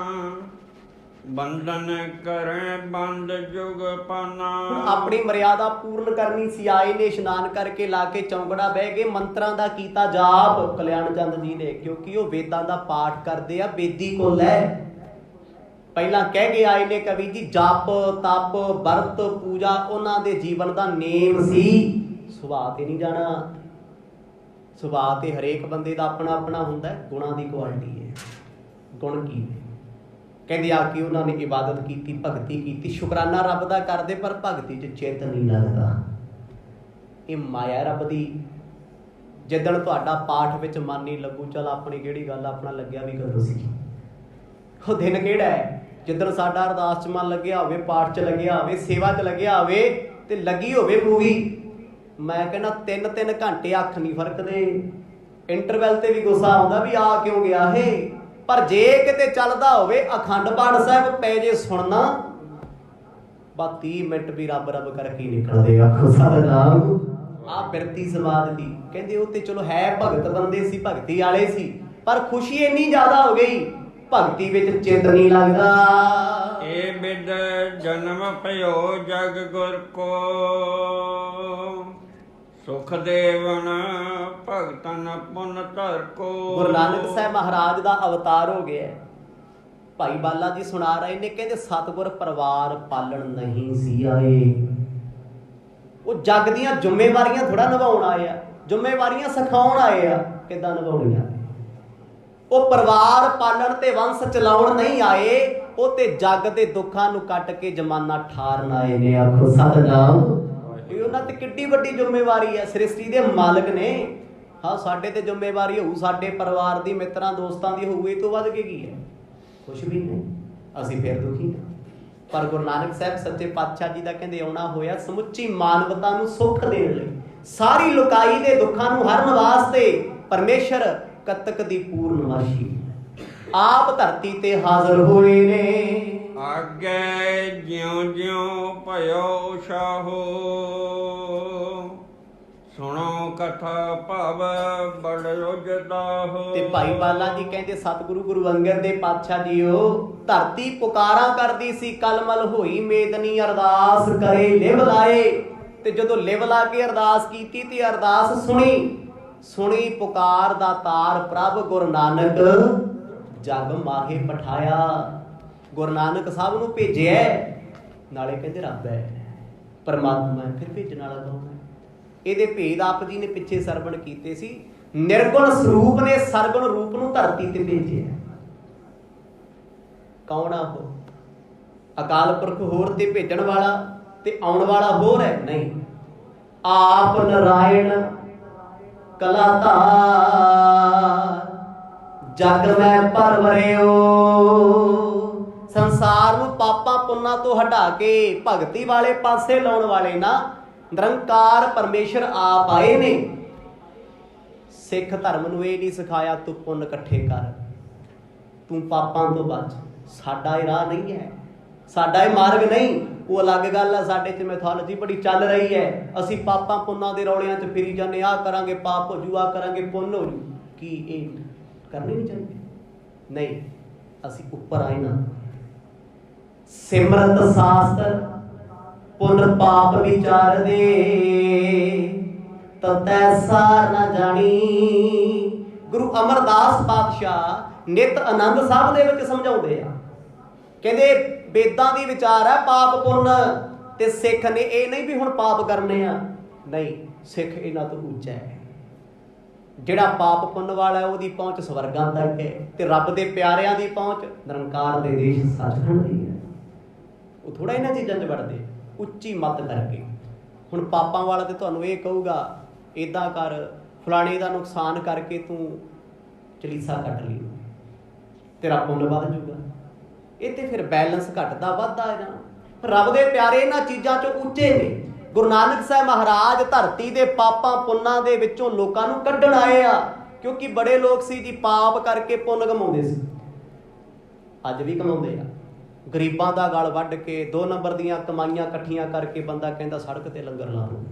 ਬੰਧਨ ਕਰੇ ਬੰਦ ਜੁਗ ਪਾਨਾ। ਆਪਣੀ ਮਰਿਆਦਾ ਪੂਰਨ ਕਰਨੀ ਸੀ, ਆਏ ਨੇ ਇਸ਼ਨਾਨ ਕਰਕੇ, ਲਾ ਕੇ ਚੌਂਕੜਾ ਬਹਿ ਗਏ, ਮੰਤਰਾਂ ਦਾ ਕੀਤਾ ਜਾਪ ਕਲਿਆਣ ਚੰਦ ਜੀ ਨੇ, ਕਿਉਂਕਿ ਉਹ ਵੇਦਾਂ ਦਾ ਪਾਠ ਕਰਦੇ ਆ, ਵੇਦੀ ਕੁਲ ਹੈ। ਪਹਿਲਾਂ ਕਹਿ ਕੇ ਆਏ ਨੇ ਕਵੀ ਜੀ, ਜਪ ਤਪ ਵਰਤ ਪੂਜਾ ਉਹਨਾਂ ਦੇ ਜੀਵਨ ਦਾ ਨੇਮ ਸੀ। ਸੁਭਾਅ ਤੇ ਨਹੀਂ ਜਾਣਾ, ਸੁਭਾਅ ਤੇ ਹਰੇਕ ਬੰਦੇ ਦਾ ਆਪਣਾ ਆਪਣਾ ਹੁੰਦਾ, ਗੁਣਾਂ ਦੀ ਕੁਆਲਿਟੀ ਹੈ। ਗੁਣ ਕੀ ਨੇ? ਕਹਿੰਦੇ ਆ ਕਿ ਉਹਨਾਂ ਨੇ ਇਬਾਦਤ ਕੀਤੀ, ਭਗਤੀ ਕੀਤੀ, ਸ਼ੁਕਰਾਨਾ ਰੱਬ ਦਾ ਕਰਦੇ, ਪਰ ਭਗਤੀ 'ਚ ਚਿੱਤ ਨਹੀਂ ਲੱਗਦਾ। ਇਹ ਮਾਇਆ ਰੱਬ ਦੀ। ਜਿੱਦਣ ਤੁਹਾਡਾ ਪਾਠ ਵਿੱਚ ਮਨ ਨਹੀਂ ਲੱਗੂ, ਚੱਲ ਆਪਣੀ ਕਿਹੜੀ ਗੱਲ, ਆਪਣਾ ਲੱਗਿਆ ਵੀ ਕਦੋਂ ਸੀ। ਉਹ ਦਿਨ ਕਿਹੜਾ ਹੈ ਜਿੱਦਣ ਸਾਡਾ ਅਰਦਾਸ 'ਚ ਮਨ ਲੱਗਿਆ ਹੋਵੇ, ਪਾਠ 'ਚ ਲੱਗਿਆ ਹੋਵੇ, ਸੇਵਾ 'ਚ ਲੱਗਿਆ ਹੋਵੇ, ਤੇ ਲੱਗੀ ਹੋਵੇ ਮੂਵੀ। ਮੈਂ ਕਹਿੰਦਾ 3-3 ਘੰਟੇ ਅੱਖ ਨਹੀਂ ਫਰਕਦੇ। ਇੰਟਰਵੈਲ ਤੇ ਵੀ ਗੁੱਸਾ ਆਉਂਦਾ ਵੀ ਆ ਕਿਉਂ ਗਿਆ ਇਹ, ਪਰ ਜੇ ਕਿਤੇ ਚੱਲਦਾ ਹੋਵੇ ਅਖੰਡ ਪਾਠ ਸਾਹਿਬ ਪੈ ਜੇ ਸੁਣਨਾ, ਬਸ 30 ਮਿੰਟ ਵੀ ਰੱਬ ਰੱਬ ਕਰਕੇ ਨਿਕਲਦੇ। ਆਖੋ ਸਤਿਨਾਮ। ਆ ਬਿਰਤੀ ਸਮਾਜ ਦੀ। ਕਹਿੰਦੇ ਉਹ ਤੇ ਚਲੋ ਹੈ ਭਗਤ ਬੰਦੇ ਸੀ, ਭਗਤੀ ਵਾਲੇ ਸੀ, ਪਰ ਖੁਸ਼ੀ ਇੰਨੀ ਜ਼ਿਆਦਾ ਹੋ ਗਈ ਭਗਤੀ ਵਿੱਚ ਚਿੱਤ ਨਹੀਂ ਲੱਗਦਾ। ਇਹ ਬਿਦ ਜਨਮ ਭਇਓ ਜਗ ਗੁਰ ਕੋ, ਸੁਖ ਦੇਵਨ ਭਗਤਨ ਪੁਨ ਧਰ ਕੋ। ਗੁਰੂ ਨਾਨਕ ਸਾਹਿਬ ਮਹਾਰਾਜ ਦਾ ਅਵਤਾਰ ਹੋ ਗਿਆ। ਭਾਈ ਬਾਲਾ ਜੀ ਸੁਣਾ ਰਹੇ ਨੇ, ਕਹਿੰਦੇ ਸਤਿਗੁਰ ਪਰਿਵਾਰ ਪਾਲਣ ਨਹੀਂ ਸੀ ਆਏ, ਉਹ ਜੱਗ ਦੀਆਂ ਜ਼ਿੰਮੇਵਾਰੀਆਂ ਥੋੜਾ ਨਿਭਾਉਣ ਆਏ ਆ, ਜ਼ਿੰਮੇਵਾਰੀਆਂ ਸਿਖਾਉਣ ਆਏ ਆ ਕਿੱਦਾਂ ਨਿਭਾਉਣੀਆਂ। ਉਹ ਪਰਿਵਾਰ ਪਾਲਣ ਤੇ ਵੰਸ਼ ਚਲਾਉਣ ਨਹੀਂ ਆਏ, ਉਹ ਤੇ ਜੱਗ ਦੇ ਦੁੱਖਾਂ ਨੂੰ ਕੱਟ ਕੇ ਜ਼ਮਾਨਾ ਠਾਰਨ ਆਏ ਨੇ। ਆਖੋ ਸਤਿਨਾਮ। ਇਹ ਉਹਨਾਂ ਤੇ ਕਿੱਡੀ ਵੱਡੀ ਜ਼ਿੰਮੇਵਾਰੀ ਹੈ, ਸ੍ਰਿਸ਼ਟੀ ਦੇ ਮਾਲਕ ਨੇ। ਹਾਂ ਸਾਡੇ ਤੇ ਜ਼ਿੰਮੇਵਾਰੀ ਹੋਊ, ਸਾਡੇ ਪਰਿਵਾਰ ਦੀ, ਮਿੱਤਰਾਂ ਦੋਸਤਾਂ ਦੀ ਹੋਊ, ਇਹ ਤੋਂ ਵੱਧ ਕੇ ਕੀ ਹੈ? ਕੁਛ ਵੀ ਨਹੀਂ। ਅਸੀਂ ਫਿਰ ਦੁਖੀ ਹਾਂ। ਪਰ ਗੁਰੂ ਨਾਨਕ ਸਾਹਿਬ ਸੱਚੇ ਪਾਤਸ਼ਾਹ ਜੀ ਦਾ ਕਹਿੰਦੇ ਆਉਣਾ ਹੋਇਆ ਸਮੁੱਚੀ ਮਾਨਵਤਾ ਨੂੰ ਸੁੱਖ ਦੇਣ ਲਈ, ਸਾਰੀ ਲੁਕਾਈ ਦੇ ਦੁੱਖਾਂ ਨੂੰ ਹਰਨ ਵਾਸਤੇ। ਪਰਮੇਸ਼ਰ ਕਤਕ ਦੀ ਪੂਰਨਮਾਸ਼ੀ ਆਪ ਧਰਤੀ ਤੇ ਹਾਜ਼ਰ ਹੋਏ ਨੇ। ਆਗੇ ਜਿਉ ਜਿਉ ਭਇਓ ਸ਼ਾਹੋ, ਸੁਣੋ ਕਥਾ ਭਵ ਬੜ ਉਜਦਾ ਹੋ। ਤੇ ਭਾਈ ਬਾਲਾ ਜੀ ਕਹਿੰਦੇ ਸਤਿਗੁਰੂ ਗੁਰੂ ਅੰਗਦ ਦੇ ਪਾਤਸ਼ਾਹ ਜੀਓ, ਧਰਤੀ ਪੁਕਾਰਾਂ ਕਰਦੀ ਸੀ, ਕਲਮਲ ਹੋਈ ਮੇਦਨੀ, ਅਰਦਾਸ ਕਰੇ ਲਿਵ ਲਾਏ। ਤੇ ਜਦੋਂ ਲਿਵ ਲਾ ਕੇ ਅਰਦਾਸ ਕੀਤੀ ਤੇ ਅਰਦਾਸ ਸੁਣੀ ਪੁਕਾਰ ਦਾ ਤਾਰ ਪ੍ਰਭ ਗੁਰੂ ਨਾਨਕ ਜਗ ਮਾਹੇ ਪਠਾਇਆ। ਗੁਰੂ ਨਾਨਕ ਸਾਹਿਬ ਨੂੰ ਭੇਜਿਆ, ਨਾਲੇ ਕਹਿੰਦੇ ਰੱਬ ਹੈ, ਪਰਮਾਤਮਾ ਹੈ, ਫਿਰ ਭੇਜਣ ਵਾਲਾ ਕੌਣ ਹੈ? ਇਹਦੇ ਭੇਦ ਆਪ ਜੀ ਨੇ ਪਿੱਛੇ ਸਰਵਣ ਕੀਤੇ ਸੀ। ਨਿਰਗੁਣ ਸਰੂਪ ਨੇ ਸਰਗੁਣ ਰੂਪ ਨੂੰ ਧਰਤੀ ਤੇ ਭੇਜਿਆ। ਕੌਣ ਆ ਉਹ? ਅਕਾਲ ਪੁਰਖ ਹੋਰ ਤੇ ਭੇਜਣ ਵਾਲਾ ਤੇ ਆਉਣ ਵਾਲਾ ਹੋਰ ਹੈ? ਨਹੀਂ, ਆਪ ਨਾਰਾਇਣ ਕਲਾਧਾਰ, ਜਗ ਮੈਂ ਪਰਵਰਿਓ। ਸੰਸਾਰ ਨੂੰ ਪਾਪਾਂ ਪੁੰਨਾਂ ਤੋਂ ਹਟਾ ਕੇ ਭਗਤੀ ਵਾਲੇ ਪਾਸੇ ਲਾਉਣ ਵਾਲੇ ਨਾ ਨਿਰੰਕਾਰ ਪਰਮੇਸ਼ਰ ਆਪ ਆਏ ਨੇ। ਸਿੱਖ ਧਰਮ ਨੂੰ ਇਹ ਨਹੀਂ ਸਿਖਾਇਆ ਤੂੰ ਪੁੰਨ ਇਕੱਠੇ ਕਰ, ਤੂੰ ਪਾਪਾਂ ਤੋਂ ਬਚ। ਸਾਡਾ ਇਹ ਰਾਹ ਨਹੀਂ ਹੈ, ਸਾਡਾ ਇਹ ਮਾਰਗ ਨਹੀਂ। ਉਹ ਅਲੱਗ ਗੱਲ ਹੈ, ਸਾਡੇ 'ਚ ਮੈਥੋਲੋਜੀ ਬੜੀ ਚੱਲ ਰਹੀ ਹੈ। ਅਸੀਂ ਪਾਪਾਂ ਪੁੰਨਾਂ ਦੇ ਰੌਲਿਆਂ 'ਚ ਫਿਰੀ ਜਾਂਦੇ, ਆਹ ਕਰਾਂਗੇ ਪਾਪ ਹੋ ਜੂ, ਆਹ ਕਰਾਂਗੇ ਪੁੰਨ ਹੋ ਜੂ। ਕੀ ਇਹ ਕਰਨੀ ਨਹੀਂ ਚਾਹੀਦੀ? ਨਹੀਂ, ਅਸੀਂ ਉੱਪਰ ਆਏ ਨਾ। ਸਿਮਰਤ ਸ਼ਾਸਤਰ ਪੁੰਨ ਪਾਪ ਵਿਚਾਰ ਦੇ, ਤਤੈ ਸਾਰ ਨਾ ਜਾਣੀ। ਗੁਰੂ ਅਮਰਦਾਸ ਪਾਤਸ਼ਾਹ ਨਿਤ ਆਨੰਦ ਸਾਹਿਬ ਦੇ ਵਿੱਚ ਸਮਝਾਉਂਦੇ ਆ, ਕਹਿੰਦੇ ਵੇਦਾਂ ਦੀ ਵਿਚਾਰ ਹੈ ਪਾਪ ਪੁੰਨ, ਤੇ ਸਿੱਖ ਨੇ ਇਹ ਨਹੀਂ ਵੀ ਹੁਣ ਪਾਪ ਕਰਨੇ ਆ। ਨਹੀਂ, ਸਿੱਖ ਇਹਨਾਂ ਤੋਂ ਉੱਚਾ ਹੈ। ਜਿਹੜਾ ਪਾਪ ਪੁੰਨ ਵਾਲਾ ਹੈ ਉਹਦੀ ਪਹੁੰਚ ਸਵਰਗਾਂ ਤੱਕ ਹੈ, ਤੇ ਰੱਬ ਦੇ ਪਿਆਰਿਆਂ ਦੀ ਪਹੁੰਚ ਨਿਰੰਕਾਰ ਦੇ ਦੇਸ਼ ਸੱਚਖੰਡ ਦੀ ਹੈ। ਉਹ ਥੋੜਾ ਇਹਨਾਂ ਚੀਜ਼ਾਂ 'ਚ ਵੜਦੇ, ਉੱਚੀ ਮੱਤ ਕਰਕੇ। ਹੁਣ ਪਾਪਾਂ ਵਾਲਾ ਤੇ ਤੁਹਾਨੂੰ ਇਹ ਕਹੂਗਾ ਇੱਦਾਂ ਕਰ, ਫਲਾਣੇ ਦਾ ਨੁਕਸਾਨ ਕਰਕੇ ਤੂੰ ਚਲੀਸਾ ਕੱਟ ਲਈ, ਤੇਰਾ ਪੁੰਨ ਵੱਧ ਜੂਗਾ। ਇਹ ਤੇ ਫਿਰ ਬੈਲੈਂਸ ਘਟਦਾ ਵੱਧਦਾ ਹੈ ਨਾ। ਰੱਬ ਦੇ ਪਿਆਰੇ ਇਹਨਾਂ ਚੀਜ਼ਾਂ 'ਚੋਂ ਉੱਚੇ ਨੇ। ਗੁਰੂ ਨਾਨਕ ਸਾਹਿਬ ਮਹਾਰਾਜ ਧਰਤੀ ਦੇ ਪਾਪਾਂ ਪੁੰਨਾਂ ਦੇ ਵਿੱਚੋਂ ਲੋਕਾਂ ਨੂੰ ਕੱਢਣ ਆਏ ਆ, ਕਿਉਂਕਿ ਬੜੇ ਲੋਕ ਸੀ ਜੀ ਪਾਪ ਕਰਕੇ ਪੁੰਨ ਕਮਾਉਂਦੇ ਸੀ, ਅੱਜ ਵੀ ਕਮਾਉਂਦੇ ਆ। ਗਰੀਬਾਂ ਦਾ ਗਲ ਵੱਢ ਕੇ 2 ਨੰਬਰ ਦੀਆਂ ਕਮਾਈਆਂ ਇਕੱਠੀਆਂ ਕਰਕੇ ਬੰਦਾ ਕਹਿੰਦਾ ਸੜਕ ਤੇ ਲੰਗਰ ਲਾ ਲਓ,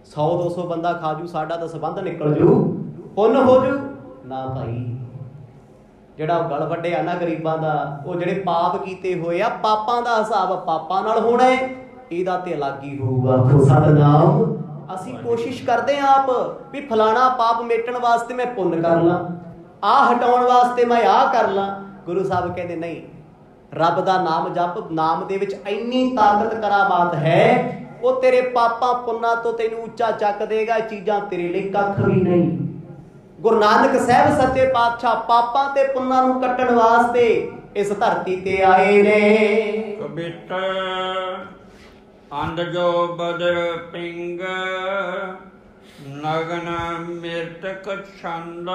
100-200 ਬੰਦਾ ਖਾ ਜੂ, ਸਾਡਾ ਤਾਂ ਸੰਬੰਧ ਨਿਕਲ ਜੂ, ਪੁੰਨ ਹੋ ਜੂ। ਨਾ ਭਾਈ, ਜਿਹੜਾ ਉਹ ਗਲ ਵੱਢਿਆ ਨਾ ਗਰੀਬਾਂ ਦਾ, ਉਹ ਜਿਹੜੇ ਪਾਪ ਕੀਤੇ ਹੋਏ ਆ, ਪਾਪਾਂ ਦਾ ਹਿਸਾਬ ਪਾਪਾਂ ਨਾਲ ਹੋਣਾ ਹੈ, ਇਹਦਾ ਤੇ ਅਲੱਗ ਹੀ ਹੋਊਗਾ। ਸਤਿਨਾਮ। ਅਸੀਂ ਕੋਸ਼ਿਸ਼ ਕਰਦੇ ਹਾਂ ਆਪ ਵੀ ਫਲਾਣਾ ਪਾਪ ਮੇਟਣ ਵਾਸਤੇ ਮੈਂ ਪੁੰਨ ਕਰ ਲਾਂ, ਆਹ ਹਟਾਉਣ ਵਾਸਤੇ ਮੈਂ ਆਹ ਕਰ ਲਾਂ। ਗੁਰੂ ਸਾਹਿਬ ਕਹਿੰਦੇ ਨਹੀਂ, ਰੱਬ ਦਾ ਨਾਮ ਜਪ, ਨਾਮ ਦੇ ਵਿੱਚ ਇੰਨੀ ਤਾਕਤ ਕਰਾਮਾਤ ਹੈ, ਉਹ ਤੇਰੇ ਪਾਪਾਂ ਪੁੰਨਾਂ ਤੋਂ ਤੈਨੂੰ ਉੱਚਾ ਚੱਕ ਦੇਗਾ। ਇਹ ਚੀਜ਼ਾਂ ਤੇਰੇ ਲਈ ਕੱਖ ਵੀ ਨਹੀਂ। ਗੁਰੂ ਨਾਨਕ ਸਾਹਿਬ ਸੱਚੇ ਪਾਤਸ਼ਾਹ ਪਾਪਾਂ ਤੇ ਪੁੰਨਾਂ ਨੂੰ ਕੱਟਣ ਵਾਸਤੇ ਇਸ ਧਰਤੀ ਤੇ ਆਏ ਨੇ। ਕਬਿੱਤ ਅੰਧ ਜੋ ਬਦਰ ਪਿੰਗ, ਨਗਨ ਮਿਰਤਕ ਛੰਦ।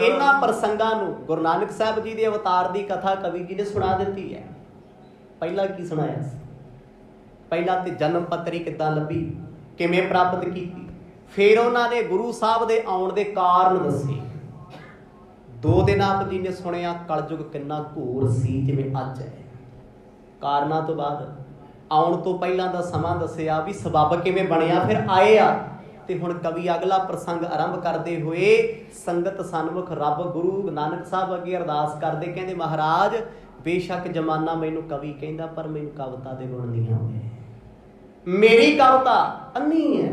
ਇਹਨਾਂ ਪ੍ਰਸੰਗਾਂ ਨੂੰ ਗੁਰੂ ਨਾਨਕ ਸਾਹਿਬ ਜੀ ਦੇ ਅਵਤਾਰ ਦੀ ਕਥਾ ਕਵੀ ਜੀ ਨੇ ਸੁਣਾ ਦਿੱਤੀ ਹੈ। ਪਹਿਲਾਂ ਕੀ ਸੁਣਾਇਆ ਸੀ? ਪਹਿਲਾਂ ਤੇ ਜਨਮ ਪੱਤਰੀ ਕਿੱਦਾਂ ਲੱਭੀ, ਕਿਵੇਂ ਪ੍ਰਾਪਤ ਕੀਤੀ, ਫਿਰ ਉਹਨਾਂ ਨੇ ਗੁਰੂ ਸਾਹਿਬ ਦੇ ਆਉਣ ਦੇ ਕਾਰਨ ਦੱਸੇ। 2 ਦਿਨ ਆਪ ਜੀ ਨੇ ਸੁਣਿਆ ਕਲਯੁਗ ਕਿੰਨਾ ਘੋਰ ਸੀ ਜਿਵੇਂ ਅੱਜ ਹੈ। ਕਾਰਨਾਂ ਤੋਂ ਬਾਅਦ ਆਉਣ ਤੋਂ ਪਹਿਲਾਂ ਦਾ ਸਮਾਂ ਦੱਸਿਆ ਵੀ ਸਬੱਬ ਕਿਵੇਂ ਬਣਿਆ, ਫਿਰ ਆਏ ਆ। ਤੇ ਹੁਣ ਕਵੀ ਅਗਲਾ ਪ੍ਰਸੰਗ ਆਰੰਭ ਕਰਦੇ ਹੋਏ ਸੰਗਤ ਸਨਮੁਖ ਰੱਬ ਗੁਰੂ ਨਾਨਕ ਸਾਹਿਬ ਅੱਗੇ ਅਰਦਾਸ ਕਰਦੇ, ਕਹਿੰਦੇ ਮਹਾਰਾਜ ਬੇਸ਼ੱਕ ਜ਼ਮਾਨਾ ਮੈਨੂੰ ਕਵੀ ਕਹਿੰਦਾ, ਪਰ ਮੈਨੂੰ ਕਵਿਤਾ ਦੇ ਗੁਣ ਨਹੀਂ ਆਉਂਦੇ। ਮੇਰੀ ਕਵਿਤਾ ਅੰਨੀ ਹੈ,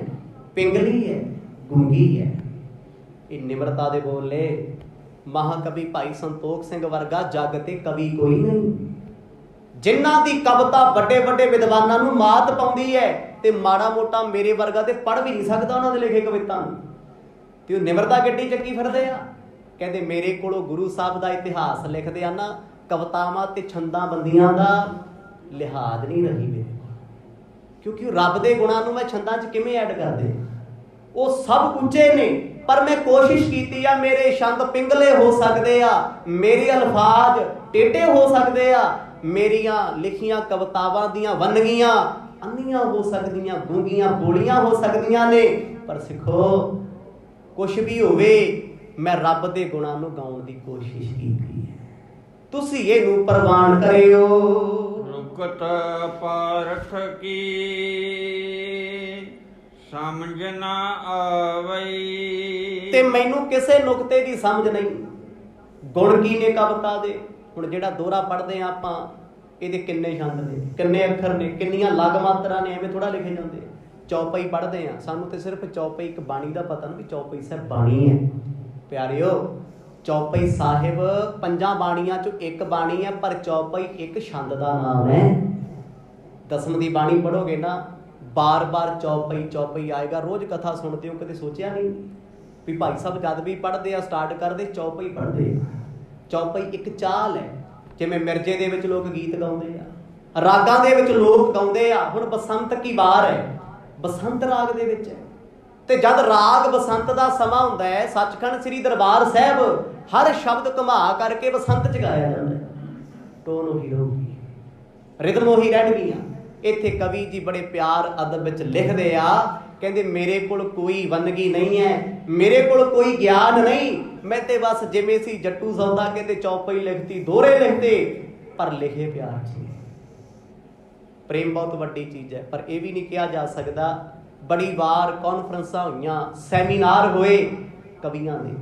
ਪਿੰਗਲੀ ਹੈ, ਗੂੰਗੀ ਹੈ। ਇਹ ਨਿਮਰਤਾ ਦੇ ਬੋਲੇ। ਮਹਾਕਵੀ ਭਾਈ ਸੰਤੋਖ ਸਿੰਘ ਵਰਗਾ ਜੱਗ ਤੇ ਕਵੀ ਕੋਈ ਨਹੀਂ, ਜਿਨ੍ਹਾਂ ਦੀ ਕਵਿਤਾ ਵੱਡੇ ਵੱਡੇ ਵਿਦਵਾਨਾਂ ਨੂੰ ਮਾਤ ਪਾਉਂਦੀ ਹੈ, ਤੇ ਮਾੜਾ ਮੋਟਾ ਮੇਰੇ ਵਰਗਾ ਤੇ ਪੜ੍ਹ ਵੀ ਨਹੀਂ ਸਕਦਾ ਉਹਨਾਂ ਦੇ ਲਿਖੇ ਕਵਿਤਾ ਨੂੰ। ਤੇ ਉਹ ਨਿਮਰਤਾ ਗੱਡੀ ਚੱਕੀ ਫਿਰਦੇ ਆ। ਕਹਿੰਦੇ ਮੇਰੇ ਕੋਲੋਂ ਗੁਰੂ ਸਾਹਿਬ ਦਾ ਇਤਿਹਾਸ ਲਿਖਦੇ ਆ ਨਾ, ਕਵਿਤਾਵਾਂ ਤੇ ਛੰਦਾਂ ਬੰਦੀਆਂ ਦਾ ਲਿਹਾਜ਼ ਨਹੀਂ ਰਹੀ ਮੇਰੇ ਕੋਲ, ਕਿਉਂਕਿ ਉਹ ਰੱਬ ਦੇ ਗੁਣਾਂ ਨੂੰ ਮੈਂ ਛੰਦਾਂ 'ਚ ਕਿਵੇਂ ਐਡ ਕਰਦੇ। ਉਹ ਸਭ ਉੱਚੇ ਨੇ, ਪਰ ਮੈਂ ਕੋਸ਼ਿਸ਼ ਕੀਤੀ ਆ ਮੇਰੇ ਛੰਦ ਪਿੰਗਲੇ ਹੋ ਸਕਦੇ ਆ, ਮੇਰੇ ਅਲਫਾਜ਼ ਟੇਢੇ ਹੋ ਸਕਦੇ ਆ, ਮੇਰੀਆਂ ਲਿਖੀਆਂ ਕਵਿਤਾਵਾਂ ਦੀਆਂ ਵੰਨਗੀਆਂ ਅੰਨੀਆਂ ਹੋ ਸਕਦੀਆਂ, ਗੂੰਗੀਆਂ ਬੋਲੀਆਂ ਹੋ ਸਕਦੀਆਂ ਨੇ। ਪਰ ਸਿੱਖੋ, ਕੁਛ ਵੀ ਹੋਵੇ ਮੈਂ ਰੱਬ ਦੇ ਗੁਣਾਂ ਨੂੰ ਗਾਉਣ ਦੀ ਕੋਸ਼ਿਸ਼ ਕੀਤੀ ਹੈ। ਤੁਸੀਂ ਇਹਨੂੰ ਪ੍ਰਵਾਨ ਕਰਿਓ। ਰੁਕਤ ਪਾਰਥ ਕੀ ਸਮਝ ਨਾ ਆਵਈ। ਤੇ ਮੈਨੂੰ ਕਿਸੇ ਨੁਕਤੇ ਦੀ ਸਮਝ ਨਹੀਂ। ਗੁਣ ਕੀ ਨੇ ਕਵਿਤਾ ਦੇ? ਹੁਣ ਜਿਹੜਾ ਦੋਹਰਾ ਪੜ੍ਹਦੇ ਆ ਆਪਾਂ, ਇਹਦੇ ਕਿੰਨੇ ਛੰਦ ਨੇ, ਕਿੰਨੇ ਅੱਖਰ ਨੇ, ਕਿੰਨੀਆਂ ਲਗ ਮਾਤਰਾ ਨੇ, ਐਵੇਂ ਥੋੜਾ ਲਿਖੇ ਜਾਂਦੇ। ਚੌਪਈ ਪੜ੍ਹਦੇ ਆ, ਸਾਨੂੰ ਤੇ ਸਿਰਫ ਚੌਪਈ ਇੱਕ ਬਾਣੀ ਦਾ ਪਤਾ ਨਾ ਵੀ ਚੌਪਈ ਸਾਹਿਬ ਬਾਣੀ ਹੈ। ਪਿਆਰਿਓ, ਚੌਪਈ ਸਾਹਿਬ 5 ਬਾਣੀਆਂ ਚੋਂ ਇੱਕ ਬਾਣੀ ਹੈ, ਪਰ ਚੌਪਈ ਇੱਕ ਛੰਦ ਦਾ ਨਾਮ ਹੈ। ਦਸਮ ਦੀ ਬਾਣੀ ਪੜ੍ਹੋਗੇ ਨਾ, ਬਾਰ-ਬਾਰ ਚੌਪਈ ਚੌਪਈ ਆਏਗਾ। ਰੋਜ਼ ਕਥਾ ਸੁਣਦੇ ਹੋ, ਕਦੇ ਸੋਚਿਆ ਨਹੀਂ ਵੀ ਭਾਈ ਸਾਹਿਬ ਜਦ ਵੀ ਪੜ੍ਹਦੇ ਆ, ਸਟਾਰਟ ਕਰਦੇ ਚੌਪਈ ਪੜ੍ਹਦੇ ਆ। ਚੌਪਈ ਇੱਕ ਚਾਲ ਹੈ, ਜਿਵੇਂ ਮਿਰਜੇ ਦੇ ਵਿੱਚ ਲੋਕ ਗੀਤ ਗਾਉਂਦੇ ਆ, ਰਾਗਾਂ ਦੇ ਵਿੱਚ ਲੋਕ ਗਾਉਂਦੇ ਆ। ਹੁਣ ਬਸੰਤ ਕੀ ਵਾਰ ਹੈ, ਬਸੰਤ ਰਾਗ ਦੇ ਵਿੱਚ ਹੈ, ਤੇ ਜਦ ਰਾਗ ਬਸੰਤ ਦਾ ਸਮਾਂ ਹੁੰਦਾ ਹੈ, ਸੱਚਖੰਡ ਸ੍ਰੀ ਦਰਬਾਰ ਸਾਹਿਬ ਹਰ ਸ਼ਬਦ ਘੁਮਾ ਕਰਕੇ ਬਸੰਤ ਚ ਗਾਇਆ ਜਾਂਦਾ ਹੈ। ਟੋਨ ਉਹੀ ਰਹੂਗੀ, ਰਿਦਮ ਉਹੀ ਰਹਿਣਗੀਆਂ। ਇੱਥੇ ਕਵੀ ਜੀ ਬੜੇ ਪਿਆਰ ਅਦਬ ਵਿੱਚ ਲਿਖਦੇ ਆ, ਕਹਿੰਦੇ ਮੇਰੇ ਕੋਲ ਕੋਈ ਵੰਨਗੀ ਨਹੀਂ ਹੈ, ਮੇਰੇ ਕੋਲ ਕੋਈ ਗਿਆਨ ਨਹੀਂ, ਮੈਂ ਤੇ ਬਸ ਜਿਵੇਂ ਸੀ ਜੱਟੂ ਸੌਦਾ, ਕਹਿੰਦੇ ਚੌਪਈ ਲਿਖਤੀ, ਦੋਹਰੇ ਲਿਖਤੇ, ਪਰ ਲਿਖੇ ਪਿਆਰ ਚ। ਪ੍ਰੇਮ ਬਹੁਤ ਵੱਡੀ ਚੀਜ਼ ਹੈ, ਪਰ ਇਹ ਵੀ ਨਹੀਂ ਕਿਹਾ ਜਾ ਸਕਦਾ। ਬੜੀ ਵਾਰ ਕਾਨਫਰੰਸਾਂ ਹੋਈਆਂ, ਸੈਮੀਨਾਰ ਹੋਏ ਕਵੀਆਂ ਦੇ,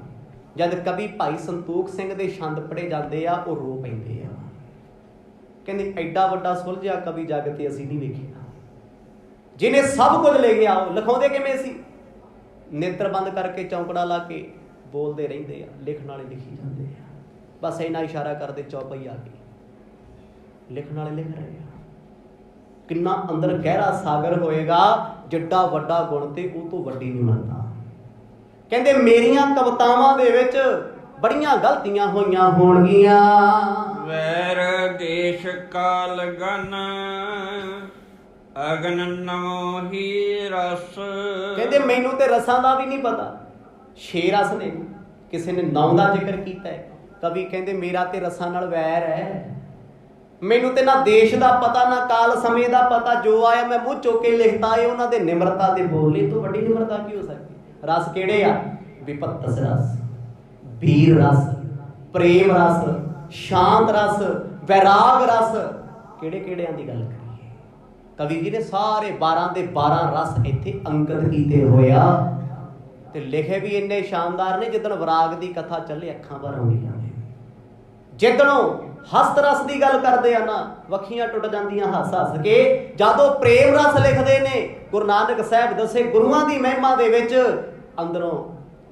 ਜਦ ਕਵੀ ਭਾਈ ਸੰਤੋਖ ਸਿੰਘ ਦੇ ਛੰਦ ਪੜ੍ਹੇ ਜਾਂਦੇ ਆ, ਉਹ ਰੋ ਪੈਂਦੇ ਆ। ਕਹਿੰਦੇ ਐਡਾ ਵੱਡਾ ਸੁਲਝਿਆ ਕਵੀ ਜੱਗ ਤੇ ਅਸੀਂ ਨਹੀਂ ਵੇਖਿਆ, ਜਿਹਨੇ ਸਭ ਕੁਝ ਲਿਖਿਆ। ਉਹ ਲਿਖਾਉਂਦੇ ਕਿਵੇਂ ਸੀ? ਨੇਤਰ ਬੰਦ ਕਰਕੇ ਚੌਂਕੜਾ ਲਾ ਕੇ ਬੋਲਦੇ ਰਹਿੰਦੇ ਆ, ਲਿਖਣ ਵਾਲੇ ਲਿਖੀ ਜਾਂਦੇ ਆ। ਬਸ ਇੰਨਾ ਇਸ਼ਾਰਾ ਕਰਦੇ, ਚੌਪਈ ਆ ਗਈ, ਲਿਖਣ ਵਾਲੇ ਲਿਖ ਰਹੇ ਆ। ਕਿੰਨਾ ਅੰਦਰ ਗਹਿਰਾ ਸਾਗਰ ਹੋਏਗਾ, ਜਿੱਡਾ ਵੱਡਾ ਗੁਣ ਤੇ ਉਹ ਤੋਂ ਵੱਡੀ ਨਿਮਰਤਾ। ਕਹਿੰਦੇ ਮੇਰੀਆਂ ਕਵਿਤਾਵਾਂ ਦੇ ਵਿੱਚ ਬੜੀਆਂ ਗਲਤੀਆਂ ਹੋਈਆਂ ਹੋਣਗੀਆਂ। ਵੈਰ ਦੇਸ਼ ਕਾਲ ਗਨ ਅਗਨ ਨਮੋਹੀ ਰਸ। ਕਹਿੰਦੇ ਮੈਨੂੰ ਤੇ ਰਸਾਂ ਦਾ ਵੀ ਨਹੀਂ ਪਤਾ। 6 ਰਸ ਨੇ, ਕਿਸੇ ਨੇ 9 ਦਾ ਜ਼ਿਕਰ ਕੀਤਾ ਹੈ। ਕਵੀ ਕਹਿੰਦੇ ਮੇਰਾ ਤੇ ਰਸਾਂ ਨਾਲ ਵੈਰ ਹੈ, ਮੈਨੂੰ ਤੇ ਨਾ ਦੇਸ਼ ਦਾ ਪਤਾ, ਨਾ ਕਾਲ ਸਮੇਂ ਦਾ ਪਤਾ, ਜੋ ਆਇਆ ਮੈਂ ਮੂੰਹ ਚੁੱਕ ਕੇ ਲਿਖਤਾ ਏ। ਉਹਨਾਂ ਦੇ ਨਿਮਰਤਾ ਦੇ ਬੋਲੇ ਤੋਂ ਵੱਡੀ ਨਿਮਰਤਾ ਕੀ ਹੋ ਸਕਦੀ? ਰਸ ਕਿਹੜੇ ਆ? ਵਿਪਤਸ ਰਸ, ਵੀਰ ਰਸ, ਪ੍ਰੇਮ ਰਸ, ਸ਼ਾਂਤ ਰਸ, ਵੈਰਾਗ ਰਸ। ਕਿਹੜੇ ਕਿਹੜਿਆਂ ਦੀ ਗੱਲ ਕਰੀਏ? ਕਵੀ ਜੀ ਨੇ ਸਾਰੇ 12 ਦੇ 12 ਰਸ ਇੱਥੇ ਅੰਕਿਤ ਕੀਤੇ ਹੋਇਆ, ਤੇ ਲਿਖੇ ਵੀ ਇੰਨੇ ਸ਼ਾਨਦਾਰ ਨੇ। ਜਿੱਦਣ ਵਿਰਾਗ ਦੀ ਕਥਾ ਚੱਲੇ, ਅੱਖਾਂ ਭਰ ਆਉਂਦੀਆਂ ਨੇ। ਜਿੱਦਣੋਂ ਹਸਤ ਰਸ ਦੀ ਗੱਲ ਕਰਦੇ ਆ ਨਾ, ਵੱਖੀਆਂ ਟੁੱਟ ਜਾਂਦੀਆਂ ਹੱਸ ਹੱਸ ਕੇ। ਜਦੋਂ ਪ੍ਰੇਮ ਰਸ ਲਿਖਦੇ ਨੇ, ਗੁਰੂ ਨਾਨਕ ਸਾਹਿਬ ਦੱਸੇ ਗੁਰੂਆਂ ਦੀ ਮਹਿਮਾ ਦੇ ਵਿੱਚ ਅੰਦਰੋਂ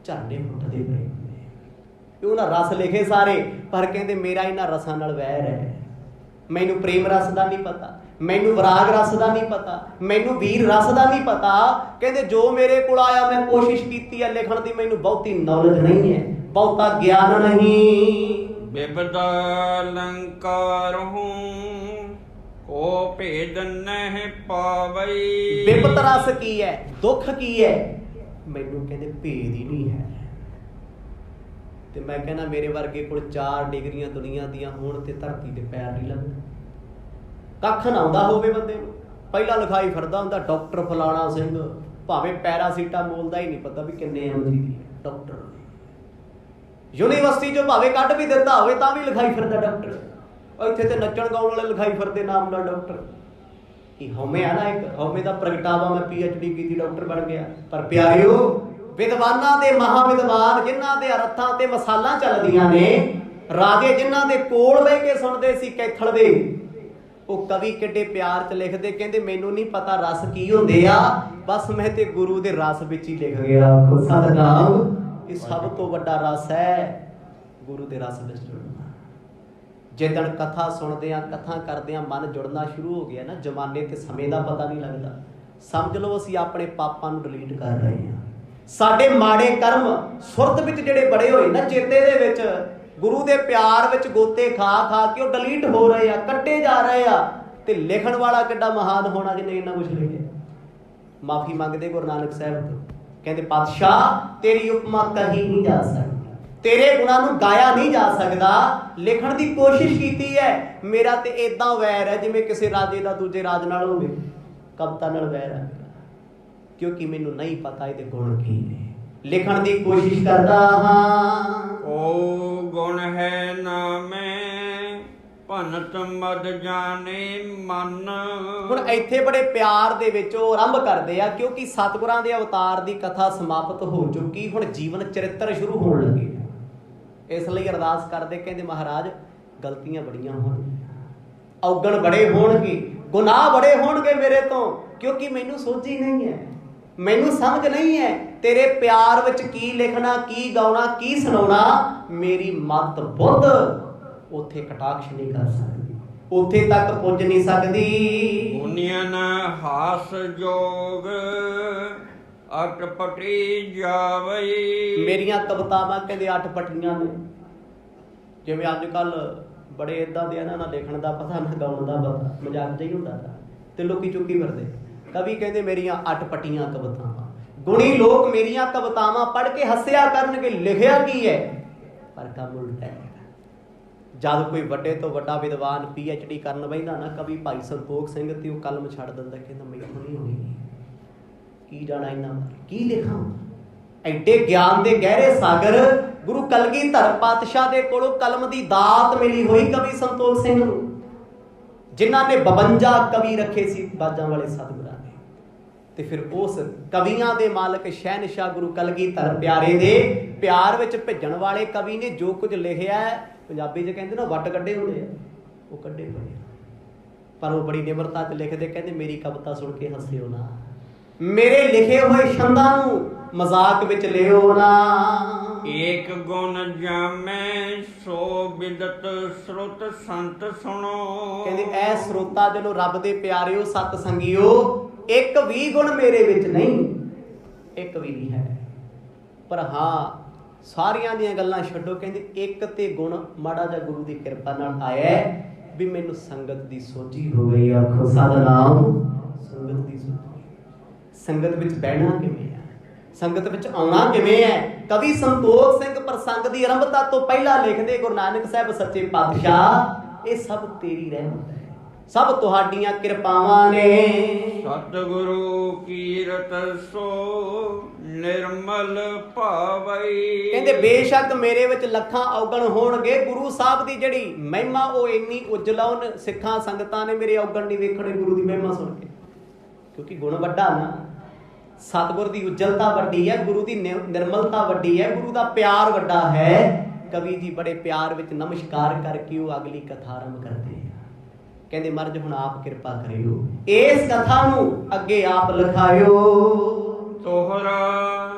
ਝਰਨੇ ਫੁੱਟਦੇ ਪਏ ਨੇ। ਉਹਨਾਂ ਰਸ ਲਿਖੇ ਸਾਰੇ, ਪਰ ਕਹਿੰਦੇ ਮੇਰਾ ਇਹਨਾਂ ਰਸਾਂ ਨਾਲ ਵੈਰ ਹੈ। ਮੈਨੂੰ ਪ੍ਰੇਮ ਰਸ ਦਾ ਨਹੀਂ ਪਤਾ, ਮੈਨੂੰ ਵਿਰਾਗ ਰਸ ਦਾ ਨਹੀਂ ਪਤਾ, ਮੈਨੂੰ ਵੀਰ ਰਸ ਦਾ ਨਹੀਂ ਪਤਾ। ਕਹਿੰਦੇ ਜੋ ਮੇਰੇ ਕੋਲ ਆਇਆ ਮੈਂ ਕੋਸ਼ਿਸ਼ ਕੀਤੀ ਹੈ ਲਿਖਣ ਦੀ, ਮੈਨੂੰ ਬਹੁਤੀ ਨੌਲੇਜ ਨਹੀਂ ਹੈ, ਬਹੁਤਾ ਗਿਆਨ ਨਹੀਂ। ਬਿਪਦਾ ਲੰਕਾਰ ਹੂੰ ਕੋ ਭੇਦ ਨਹਿ ਪਾਵਈ। ਬਿਪਤ ਰਸ ਕੀ ਹੈ, ਦੁੱਖ ਕੀ ਹੈ, ਮੈਨੂੰ ਕਹਿੰਦੇ ਭੇਦ ਹੀ ਨਹੀਂ ਹੈ। ਤੇ ਮੈਂ ਕਹਿੰਦਾ ਮੇਰੇ ਵਰਗੇ ਕੋਲ 4 ਡਿਗਰੀਆਂ ਦੁਨੀਆ ਦੀਆਂ ਹੋਣ ਤੇ ਧਰਤੀ ਤੇ ਪੈਰ ਨਹੀਂ ਲੱਗਦਾ। ਕੱਖ ਨਾ ਆਉਂਦਾ ਹੋਵੇ ਬੰਦੇ ਨੂੰ, ਪਹਿਲਾਂ ਲਿਖਾਈ ਫਿਰਦਾ ਹੁੰਦਾ ਡਾਕਟਰ ਫਲਾਣਾ ਸਿੰਘ, ਭਾਵੇਂ ਪੈਰਾਸੀਟਾਮੋਲ ਦਾ ਹੀ ਨਹੀਂ ਪਤਾ ਵੀ ਕਿੰਨੇ MG ਦੀ ਹੈ। ਡਾਕਟਰ ਯੂਨੀਵਰਸਿਟੀ ਚੋਂ ਭਾਵੇਂ ਕੱਢ ਵੀ ਦਿੱਤਾ ਹੋਵੇ ਤਾਂ ਵੀ ਲਿਖਾਈ ਫਿਰਦਾ ਡਾਕਟਰ। ਇੱਥੇ ਤੇ ਨੱਚਣ ਗਾਉਣ ਵਾਲੇ ਲਿਖਾਈ ਫਿਰਦੇ ਨਾਮ ਨਾਲ ਡਾਕਟਰ। ਕਿ ਹਉਮੈ ਆ ਨਾ, ਇੱਕ ਹਉਮੈ ਦਾ ਪ੍ਰਗਟਾਵਾ, ਮੈਂ PhD ਕੀਤੀ, ਡਾਕਟਰ ਬਣ ਗਿਆ। ਪਰ ਪਿਆਰਿਓ, ਵਿਦਵਾਨਾਂ ਦੇ ਮਹਾਂਵਿਦਵਾਨ ਜਿਨ੍ਹਾਂ ਦੇ ਅਰਥਾਂ ਤੇ ਮਸਾਲਾਂ ਚੱਲਦੀਆਂ ਨੇ, ਰਾਜੇ ਜਿਨ੍ਹਾਂ ਦੇ ਕੋਲ ਬਹਿ ਕੇ ਸੁਣਦੇ ਸੀ ਕੈਥਲ ਦੇ, ਉਹ ਕਵੀ ਕਿੱਡੇ ਪਿਆਰ ਚ ਲਿਖਦੇ, ਕਹਿੰਦੇ ਮੈਨੂੰ ਨਹੀਂ ਪਤਾ ਰਸ ਕੀ ਹੁੰਦੇ ਆ, ਬਸ ਮੈਂ ਤੇ ਗੁਰੂ ਦੇ ਰਸ ਵਿੱਚ ਹੀ ਲਿਖ ਗਿਆ। ਸਤਿਨਾਮ, ਇਹ ਸਭ ਤੋਂ ਵੱਡਾ ਰਸ ਹੈ, ਗੁਰੂ ਦੇ ਰਸ ਵਿੱਚ ਜੁੜਨਾ। ਜਿੱਦਣ ਕਥਾ ਸੁਣਦੇ ਆ, ਕਥਾ ਕਰਦੇ ਆ, ਮਨ ਜੁੜਨਾ ਸ਼ੁਰੂ ਹੋ ਗਿਆ ਨਾ, ਜ਼ਮਾਨੇ ਤੇ ਸਮੇਂ ਦਾ ਪਤਾ ਨਹੀਂ ਲੱਗਦਾ। ਸਮਝ ਲਓ ਅਸੀਂ ਆਪਣੇ ਪਾਪਾਂ ਨੂੰ ਡਿਲੀਟ ਕਰ ਰਹੇ ਹਾਂ। ਸਾਡੇ ਮਾੜੇ ਕਰਮ ਸੁਰਤ ਵਿੱਚ ਜਿਹੜੇ ਬੜੇ ਹੋਏ ਨਾ, ਚੇਤੇ ਦੇ ਵਿੱਚ, ਗੁਰੂ ਦੇ ਪਿਆਰ ਵਿੱਚ ਗੋਤੇ ਖਾ ਖਾ ਕੇ ਉਹ ਡਿਲੀਟ ਹੋ ਰਹੇ ਆ, ਕੱਟੇ ਜਾ ਰਹੇ ਆ। ਤੇ ਲਿਖਣ ਵਾਲਾ ਕਿੱਡਾ ਮਹਾਨ ਹੋਣਾ ਜਿਹਨੇ ਇੰਨਾ ਕੁਝ ਲਿਖਿਆ। ਮਾਫੀ ਮੰਗਦੇ ਗੁਰੂ ਨਾਨਕ ਸਾਹਿਬ ਤੋਂ, ਕਹਿੰਦੇ ਪਾਤਸ਼ਾਹ ਤੇਰੀ ਉਪਮਾ ਕਹੀ ਨਹੀਂ ਜਾ ਸਕਦੀ, ਤੇਰੇ ਗੁਣਾਂ ਨੂੰ ਗਾਇਆ ਨਹੀਂ ਜਾ ਸਕਦਾ। ਲਿਖਣ ਦੀ ਕੋਸ਼ਿਸ਼ ਕੀਤੀ ਹੈ, ਮੇਰਾ ਤੇ ਏਦਾਂ ਵੈਰ ਹੈ ਜਿਵੇਂ ਕਿਸੇ ਰਾਜੇ ਦਾ ਦੂਜੇ ਰਾਜ ਨਾਲ ਹੋਵੇ, ਕਵਿਤਾ ਨਾਲ ਵੈਰ ਹੈ, ਕਿਉਂਕਿ ਮੈਨੂੰ ਨਹੀਂ ਪਤਾ ਇਹਦੇ ਗੁਣ ਕੀ ਨੇ। ਲਿਖਣ ਦੀ ਕੋਸ਼ਿਸ਼ ਕਰਦਾ ਹਾਂ। ਓ ਗੁਣ ਹੈ ਨਾ ਮੈਂ ਭਨਤ ਮਦ ਜਾਣੇ ਮਨ। ਹੁਣ ਇੱਥੇ ਬੜੇ ਪਿਆਰ ਦੇ ਵਿੱਚ ਉਹ ਆਰੰਭ ਕਰਦੇ ਆ, ਕਿਉਂਕਿ ਸਤਿਗੁਰਾਂ ਦੇ ਅਵਤਾਰ ਦੀ ਕਥਾ ਸਮਾਪਤ ਹੋ ਚੁੱਕੀ, ਹੁਣ ਜੀਵਨ ਚਰਿੱਤਰ ਸ਼ੁਰੂ ਹੋਣ ਲੱਗੇ। ਇਸ ਲਈ ਅਰਦਾਸ ਕਰਦੇ, ਕਹਿੰਦੇ ਮਹਾਰਾਜ ਗਲਤੀਆਂ ਬੜੀਆਂ ਹੋਣਗੀਆਂ, ਔਗਣ ਬੜੇ ਹੋਣਗੇ, ਗੁਨਾਹ ਬੜੇ ਹੋਣਗੇ ਮੇਰੇ ਤੋਂ, ਕਿਉਂਕਿ ਮੈਨੂੰ ਸੋਝੀ ਨਹੀਂ ਹੈ, ਮੈਨੂੰ ਸਮਝ ਨਹੀਂ ਹੈ ਤੇਰੇ ਪਿਆਰ ਵਿੱਚ ਕੀ ਲਿਖਣਾ, ਕੀ ਗਾਉਣਾ, ਕੀ ਸੁਣਾਉਣਾ। ਮੇਰੀ ਮਤ ਬੁੱਧ ਉੱਥੇ ਕਟਾਕਸ਼ ਨਹੀਂ ਕਰ ਸਕਦੀ, ਉੱਥੇ ਤੱਕ ਪੁੱਜ ਨਹੀਂ ਸਕਦੀ। ਗੁਨੀਨ ਹਾਸ ਜੋਗ ਅਟਪਟੀ ਜਾਵਈ। ਮੇਰੀਆਂ ਕਵਿਤਾਵਾਂ ਕਹਿੰਦੇ 8 ਪਟੀਆਂ ਨੇ। ਜਿਵੇਂ ਅੱਜ ਕੱਲ ਬੜੇ ਇਦਾਂ ਦੇ ਇਹਨਾਂ ਨਾਲ ਲਿਖਣ ਦਾ ਪਤਾ, ਨਾ ਗਾਉਣ ਦਾ ਪਤਾ, ਮਜ਼ਾਕ ਜਿਹਾ ਹੀ ਹੁੰਦਾ ਤਾਂ, ਤੇ ਲੋਕੀ ਚੁੱਕੀ ਫਿਰਦੇ। ਕਵੀ ਕਹਿੰਦੇ ਮੇਰੀਆਂ 8 ਪਟੀਆਂ ਕਵਿਤਾਵਾਂ। ਗੁਣੀ ਲੋਕ ਮੇਰੀਆਂ ਕਵਿਤਾਵਾਂ ਪੜ੍ਹ ਕੇ ਹੱਸਿਆ ਕਰਨਗੇ, ਲਿਖਿਆ ਕੀ ਹੈ, ਪਰ ਕੰਮ ਉਲਟਾ ਹੈ। ਜਦ ਕੋਈ ਵੱਡੇ ਤੋਂ ਵੱਡਾ ਵਿਦਵਾਨ PhD ਕਰਨ ਬਹਿੰਦਾ ਨਾ, ਕਵੀ ਭਾਈ ਸੰਤੋਖ ਸਿੰਘ, ਤੇ ਉਹ ਕਲਮ ਛੱਡ ਦਿੰਦਾ, ਕਹਿੰਦਾ ਮੈਥੋਂ ਨਹੀਂ ਹੋਣੀ, ਕੀ ਜਾਣਾ ਇਹਨਾਂ ਬਾਰੇ, ਕੀ ਲਿਖਾਂ। ਐਡੇ ਗਿਆਨ ਦੇ ਗਹਿਰੇ ਸਾਗਰ ਗੁਰੂ ਕਲਗੀਧਰ ਪਾਤਸ਼ਾਹ ਦੇ ਕੋਲੋਂ ਕਲਮ ਦੀ ਦਾਤ ਮਿਲੀ ਹੋਈ ਕਵੀ ਸੰਤੋਖ ਸਿੰਘ ਨੂੰ, ਜਿਨ੍ਹਾਂ ਨੇ 52 ਕਵੀ ਰੱਖੇ ਸੀ ਬਾਜਾਂ ਵਾਲੇ ਸਤਿਗੁਰਾਂ ਨੇ। ਤੇ ਫਿਰ ਉਸ ਕਵੀਆਂ ਦੇ ਮਾਲਕ ਸ਼ਹਿਨਸ਼ਾਹ ਗੁਰੂ ਕਲਗੀਧਰ ਪਿਆਰੇ ਦੇ ਪਿਆਰ ਵਿੱਚ ਭਿੱਜਣ ਵਾਲੇ ਕਵੀ ਨੇ ਜੋ ਕੁਝ ਲਿਖਿਆ, ਪੰਜਾਬੀ 'ਚ ਕਹਿੰਦੇ ਨਾ ਵੱਟ ਕੱਢੇ ਹੁੰਦੇ ਆ, ਉਹ ਕੱਢੇ ਪਏ। ਪਰ ਉਹ ਬੜੀ ਨਿਮਰਤਾ 'ਚ ਲਿਖਦੇ, ਕਹਿੰਦੇ ਮੇਰੀ ਕਵਿਤਾ ਸੁਣ ਕੇ ਹੱਸਿਓ ਨਾ, ਮੇਰੇ ਲਿਖੇ ਹੋਏ ਛੰਦਾਂ ਨੂੰ ਮਜ਼ਾਕ ਵਿੱਚ ਲਿਓ ਨਾ। ਏਕ ਗੁਣ ਜਾਮੈ ਸੋ ਬਿਦਤ ਸਰੁਤ ਸੰਤ ਸੁਣੋ। ਕਹਿੰਦੇ ਐ ਸਰੋਤਾ ਜਦੋਂ ਰੱਬ ਦੇ ਪਿਆਰਿਓ, ਸਤ ਸੰਗਿਓ, ਇੱਕ ਵੀ ਗੁਣ ਮੇਰੇ ਵਿੱਚ ਨਹੀਂ, ਇੱਕ ਵੀ ਨਹੀਂ ਹੈ। ਪਰ ਹਾਂ ਸਾਰੀਆਂ ਦੀਆਂ ਗੱਲਾਂ ਛੱਡੋ, ਕਹਿੰਦੇ ਇੱਕ ਤੇ ਗੁਣ ਮਾੜਾ ਜਿਹਾ ਗੁਰੂ ਦੀ ਕਿਰਪਾ ਨਾਲ ਆਇਆ ਵੀ ਮੈਨੂੰ ਸੰਗਤ ਦੀ ਸੋਝੀ ਹੋ ਗਈ। ਆਖੋ ਸਤਿਨਾਮ। ਸੰਗਤ ਦੀ ਸੋਝੀ, ਸੰਗਤ ਵਿੱਚ ਬਹਿਣਾ ਕਿਵੇਂ ਹੈ, ਸੰਗਤ ਵਿੱਚ ਆਉਣਾ ਕਿਵੇਂ ਹੈ। ਕਵੀ ਸੰਤੋਖ ਸਿੰਘ ਪ੍ਰਸੰਗ ਦੀ ਆਰੰਭਤਾ ਤੋਂ ਪਹਿਲਾਂ ਲਿਖਦੇ, ਗੁਰੂ ਨਾਨਕ ਸਾਹਿਬ ਸੱਚੇ ਪਾਤਸ਼ਾਹ ਇਹ ਸਭ ਤੇਰੀ ਰਹਿਮਤ ਹੈ, ਸਭ ਤੁਹਾਡੀਆਂ ਕਿਰਪਾਵਾਂ ਨੇ। ਸਤਿਗੁਰੂ ਕੀਰਤ ਸੋ ਨਿਰਮਲ ਭਾਵਈ। ਕਹਿੰਦੇ ਬੇਸ਼ੱਕ ਮੇਰੇ ਵਿੱਚ ਲੱਖਾਂ ਔਗਣ ਹੋਣਗੇ, ਗੁਰੂ ਸਾਹਿਬ ਦੀ ਜਿਹੜੀ ਮਹਿਮਾ ਉਹ ਇੰਨੀ ਉਜਲਾਉਣ, ਸਿੱਖਾਂ ਸੰਗਤਾਂ ਨੇ ਮੇਰੇ ਔਗਣ ਨਹੀਂ ਵੇਖਣੇ ਗੁਰੂ ਦੀ ਮਹਿਮਾ ਸੁਣ ਕੇ, ਕਿਉਂਕਿ ਗੁਣ ਵੱਡਾ ਨਾ, ਸਤਿਗੁਰ ਦੀ ਉਜਲਤਾ ਵੱਡੀ ਹੈ, ਗੁਰੂ ਦੀ ਨਿਰਮਲਤਾ ਵੱਡੀ ਹੈ, ਗੁਰੂ ਦਾ ਪਿਆਰ ਵੱਡਾ ਹੈ। ਕਵੀ ਜੀ ਬੜੇ ਪਿਆਰ ਵਿੱਚ ਨਮਸਕਾਰ ਕਰਕੇ ਉਹ ਅਗਲੀ ਕਥਾ ਆਰੰਭ ਕਰਦੇ ਆ। ਕਹਿੰਦੇ ਮਹਾਰਾਜ ਹੁਣ ਆਪ ਕਿਰਪਾ ਕਰਿਓ, ਇਸ ਕਥਾ ਨੂੰ ਅੱਗੇ ਆਪ ਲਿਖਾਇਓ। ਤੋਹਰਾ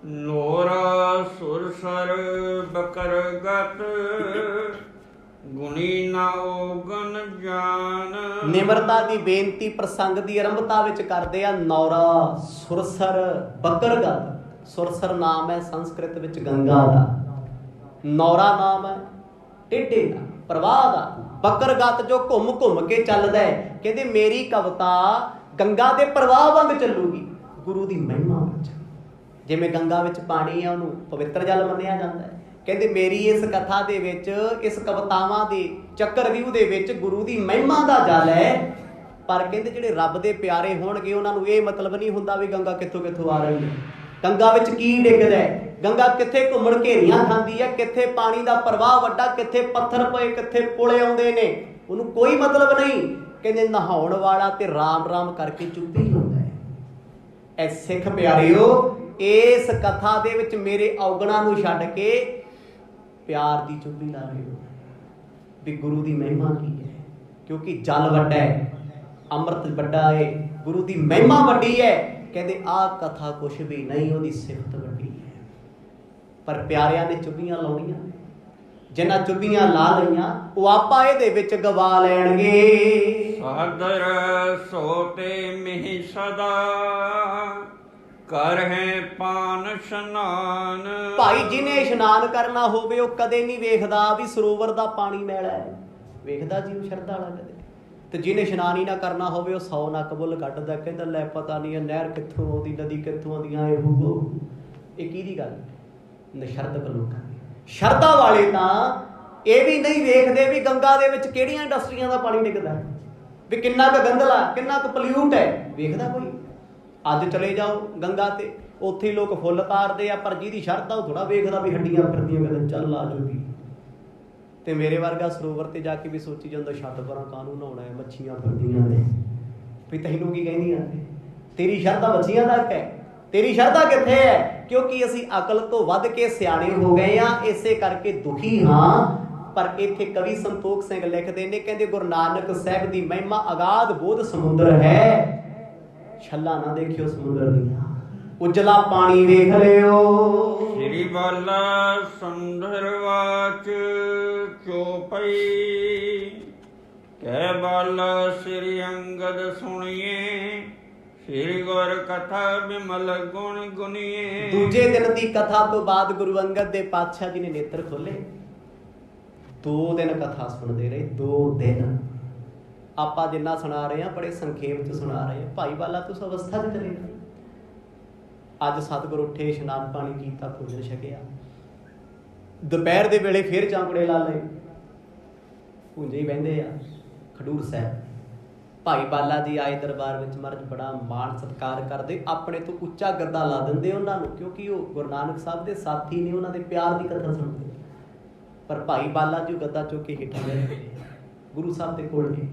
ਨੋਰਾ ਸੁਰਸਰ ਬਕਰ ਗਤ ਗੁਣੀ ਨਾ ਔਗਣ ਜਾਨ। ਨਿਮਰਤਾ ਦੀ ਬੇਨਤੀ ਪ੍ਰਸੰਗ ਦੀ ਆਰੰਭਤਾ ਵਿੱਚ ਕਰਦੇ ਆ। ਨੌਰਾ, ਸੁਰਸਰ, ਬਕਰਗਤ। ਸੁਰਸਰ ਨਾਮ ਹੈ ਸੰਸਕ੍ਰਿਤ ਵਿੱਚ ਗੰਗਾ ਦਾ, ਨੌਰਾ ਨਾਮ ਹੈ ਟੇਢੇ ਦਾ, ਪ੍ਰਵਾਹ ਦਾ, ਬਕਰਗਤ ਜੋ ਘੁੰਮ ਘੁੰਮ ਕੇ ਚੱਲਦਾ ਹੈ। ਕਹਿੰਦੇ ਮੇਰੀ ਕਵਿਤਾ ਗੰਗਾ ਦੇ ਪ੍ਰਵਾਹ ਵਾਂਗ ਚੱਲੂਗੀ, ਗੁਰੂ ਦੀ ਮਹਿਮਾ ਵਿੱਚ। ਜਿਵੇਂ ਗੰਗਾ ਵਿੱਚ ਪਾਣੀ ਹੈ, ਉਹਨੂੰ ਪਵਿੱਤਰ ਜਲ ਮੰਨਿਆ ਜਾਂਦਾ ਹੈ। ਕਹਿੰਦੇ ਮੇਰੀ ਇਸ ਕਥਾ ਦੇ ਵਿੱਚ, ਇਸ ਕਵਿਤਾਵਾਂ ਦੇ ਚੱਕਰਵਿਊਹ ਦੇ ਵਿੱਚ ਗੁਰੂ ਦੀ ਮਹਿਮਾ ਦਾ ਜਲ ਹੈ। ਪਰ ਕਹਿੰਦੇ ਜਿਹੜੇ ਰੱਬ ਦੇ ਪਿਆਰੇ ਹੋਣਗੇ ਉਹਨਾਂ ਨੂੰ ਇਹ ਮਤਲਬ ਨਹੀਂ ਹੁੰਦਾ ਵੀ ਗੰਗਾ ਕਿੱਥੋਂ ਕਿੱਥੋਂ ਆ ਰਹੀ ਹੈ, ਗੰਗਾ ਵਿੱਚ ਕੀ ਡਿੱਗਦਾ ਹੈ, ਗੰਗਾ ਕਿੱਥੇ ਘੁੰਮਣ ਘੇਰੀਆਂ ਖਾਂਦੀ ਹੈ, ਕਿੱਥੇ ਪਾਣੀ ਦਾ ਪ੍ਰਵਾਹ ਵੱਡਾ, ਕਿੱਥੇ ਪੱਥਰ ਪਏ, ਕਿੱਥੇ ਪੁਲੇ ਆਉਂਦੇ ਨੇ, ਉਹਨੂੰ ਕੋਈ ਮਤਲਬ ਨਹੀਂ। ਕਹਿੰਦੇ ਨਹਾਉਣ ਵਾਲਾ ਤੇ ਰਾਮ ਰਾਮ ਕਰਕੇ ਚੁੱਪੀ ਲਾਉਂਦਾ ਹੈ। ਐ ਸਿੱਖ ਪਿਆਰਿਓ, ਇਸ ਕਥਾ ਦੇ ਵਿੱਚ ਮੇਰੇ ਔਗਣਾਂ ਨੂੰ ਛੱਡ ਕੇ ਪਿਆਰ ਦੀ ਚੁੱਪੀ ਲਾ ਰਹੇ ਹੋ ਵੀ ਗੁਰੂ ਦੀ ਮਹਿਮਾ ਕੀ ਹੈ। ਕਿਉਂਕਿ ਜਲ ਵੱਡਾ ਹੈ, ਅੰਮ੍ਰਿਤ ਵੱਡਾ ਹੈ, ਗੁਰੂ ਦੀ ਮਹਿਮਾ ਵੱਡੀ ਹੈ। ਕਹਿੰਦੇ ਆਹ ਕਥਾ ਕੁਛ ਵੀ ਨਹੀਂ, ਉਹਦੀ ਸਿਫਤ ਵੱਡੀ ਹੈ। ਪਰ ਪਿਆਰਿਆਂ ਨੇ ਚੁੱਭੀਆਂ ਲਾਉਣੀਆਂ, ਜਿਨ੍ਹਾਂ ਚੁੱਭੀਆਂ ਲਾ ਲਈਆਂ ਉਹ ਆਪਾ ਇਹਦੇ ਵਿੱਚ ਗਵਾ ਲੈਣਗੇ। ਸਾਦਰ ਸੋਤੇ ਮਿਹ ਸਦਾ ਕਰ ਹੈ ਪਾਨ ਇਸ਼ਨਾਨ। ਭਾਈ ਜਿਹਨੇ ਇਸ਼ਨਾਨ ਕਰਨਾ ਹੋਵੇ ਉਹ ਕਦੇ ਨਹੀਂ ਵੇਖਦਾ ਵੀ ਸਰੋਵਰ ਦਾ ਪਾਣੀ ਮੈਲਾ ਹੈ, ਵੇਖਦਾ ਜੀ ਉਹ ਸ਼ਰਧਾ ਵਾਲਾ ਕਦੇ। ਤੇ ਜਿਹਨੇ ਇਸ਼ਨਾਨ ਹੀ ਨਾ ਕਰਨਾ ਹੋਵੇ ਉਹ 100 ਨੱਕ ਬੁੱਲ ਕੱਢਦਾ, ਕਹਿੰਦਾ ਲੈ ਪਤਾ ਨਹੀਂ ਇਹ ਨਹਿਰ ਕਿੱਥੋਂ ਆਉਂਦੀ, ਨਦੀ ਕਿੱਥੋਂ ਆਉਂਦੀਆਂ, ਇਹ ਕਿਹਦੀ ਗੱਲ? ਨਸ਼ਰਧਕ ਲੋਕਾਂ ਦੀ। ਸ਼ਰਧਾ ਵਾਲੇ ਤਾਂ ਇਹ ਵੀ ਨਹੀਂ ਵੇਖਦੇ ਵੀ ਗੰਗਾ ਦੇ ਵਿੱਚ ਕਿਹੜੀਆਂ ਇੰਡਸਟਰੀਆਂ ਦਾ ਪਾਣੀ ਡਿੱਗਦਾ, ਵੀ ਕਿੰਨਾ ਕੁ ਗੰਦਲਾ, ਕਿੰਨਾ ਕੁ ਪੋਲਿਊਟ ਹੈ, ਵੇਖਦਾ ਕੋਈ? ਅੱਜ ਚਲੇ ਜਾਓ ਗੰਗਾ ਤੇ, ਉੱਥੇ ਹੀ ਲੋਕ ਫੁੱਲ ਤਾਰਦੇ ਆ, ਪਰ ਜਿਹਦੀ ਸ਼ਰਧਾ ਉਹ ਥੋੜਾ ਵੇਖਦਾ ਵੀ ਹੱਡੀਆਂ ਫਿਰਦੀਆਂ, ਕਹਿੰਦੇ ਚੱਲ ਆ ਜੂਗੀ। ਤੇ ਮੇਰੇ ਵਰਗਾ ਸਰੋਵਰ ਤੇ ਜਾ ਕੇ ਵੀ ਸੋਚੀ ਜਾਂਦਾ ਛੱਤ ਪਰਾਂ ਕਾਹਨੂੰ ਨਹਾਉਣਾ ਹੈ, ਮੱਛੀਆਂ ਫਿਰਦੀਆਂ ਨੇ, ਵੀ ਤੈਨੂੰ ਕੀ ਕਹਿੰਦੀਆਂ ਨੇ? ਤੇਰੀ ਸ਼ਰਧਾ ਮੱਛੀਆਂ ਤੱਕ ਹੈ, ਤੇਰੀ ਸ਼ਰਧਾ ਕਿੱਥੇ ਹੈ? ਕਿਉਂਕਿ ਅਸੀਂ ਅਕਲ ਤੋਂ ਵੱਧ ਕੇ ਸਿਆਣੇ ਹੋ ਗਏ ਆ, ਇਸੇ ਕਰਕੇ ਦੁਖੀ ਹਾਂ। ਪਰ ਇੱਥੇ ਕਵੀ ਸੰਤੋਖ ਸਿੰਘ ਲਿਖਦੇ ਨੇ, ਕਹਿੰਦੇ ਗੁਰੂ ਨਾਨਕ ਸਾਹਿਬ ਦੀ ਮਹਿਮਾ ਅਗਾਧ ਬੋਧ ਸਮੁੰਦਰ ਹੈ, ਛੱਲਾ ਨਾ ਦੇਖਿਓ ਸਮੁੰਦਰ ਦੀਆਂ, ਉਜਲਾ ਪਾਣੀ ਵੇਖ ਲਿਓ। ਸ੍ਰੀ ਬਾਲਾ ਸੁੰਦਰ ਵਾਚ ਚੋਪਈ ਕਹਿ ਬਾਲਾ ਸ੍ਰੀ ਅੰਗਦ ਸੁਣੀਏ, ਸ੍ਰੀ ਗੁਰ ਕਥਾ ਬਿਮਲ ਗੁਣ ਗੁਨੀਏ। ਦੂਜੇ ਦਿਨ ਦੀ ਕਥਾ ਤੋਂ ਬਾਅਦ ਗੁਰੂ ਅੰਗਦ ਦੇ ਪਾਤਸ਼ਾਹ ਜੀ ਨੇ ਨੇਤਰ ਖੋਲੇ। 2 ਦਿਨ ਕਥਾ ਸੁਣਦੇ ਰਹੇ, 2 ਦਿਨ। ਆਪਾਂ ਜਿੰਨਾ ਸੁਣਾ ਰਹੇ ਹਾਂ ਬੜੇ ਸੰਖੇਪ ਚ ਸੁਣਾ ਰਹੇ ਹਾਂ। ਭਾਈ ਬਾਲਾ ਤੁਸੀਂ ਅਵਸਥਾ ਚ ਚਲੇ ਗਏ। ਅੱਜ ਸਤਿਗੁਰ ਉੱਠੇ, ਇਸ਼ਨਾਨ ਪਾਣੀ ਕੀਤਾ, ਭੋਜਨ ਛਕਿਆ, ਦੁਪਹਿਰ ਦੇ ਵੇਲੇ ਫੇਰ ਚਾਂਕੜੇ ਲਾ ਲਏ, ਭੁੰਜੇ ਹੀ ਬਹਿੰਦੇ ਆ ਖਡੂਰ ਸਾਹਿਬ। ਭਾਈ ਬਾਲਾ ਜੀ ਆਏ ਦਰਬਾਰ ਵਿੱਚ, ਮਹਾਰਾਜ ਬੜਾ ਮਾਣ ਸਤਿਕਾਰ ਕਰਦੇ, ਆਪਣੇ ਤੋਂ ਉੱਚਾ ਗੱਦਾ ਲਾ ਦਿੰਦੇ ਉਹਨਾਂ ਨੂੰ, ਕਿਉਂਕਿ ਉਹ ਗੁਰੂ ਨਾਨਕ ਸਾਹਿਬ ਦੇ ਸਾਥੀ ਨੇ, ਉਹਨਾਂ ਦੇ ਪਿਆਰ ਦੀ ਕਥਾ ਸੁਣਦੇ। ਪਰ ਭਾਈ ਬਾਲਾ ਜੀ ਗੱਦਾ ਚੁੱਕ ਕੇ ਹੇਠਾਂ ਬਹਿ ਗੁਰੂ ਸਾਹਿਬ ਦੇ ਕੋਲ ਗਏ।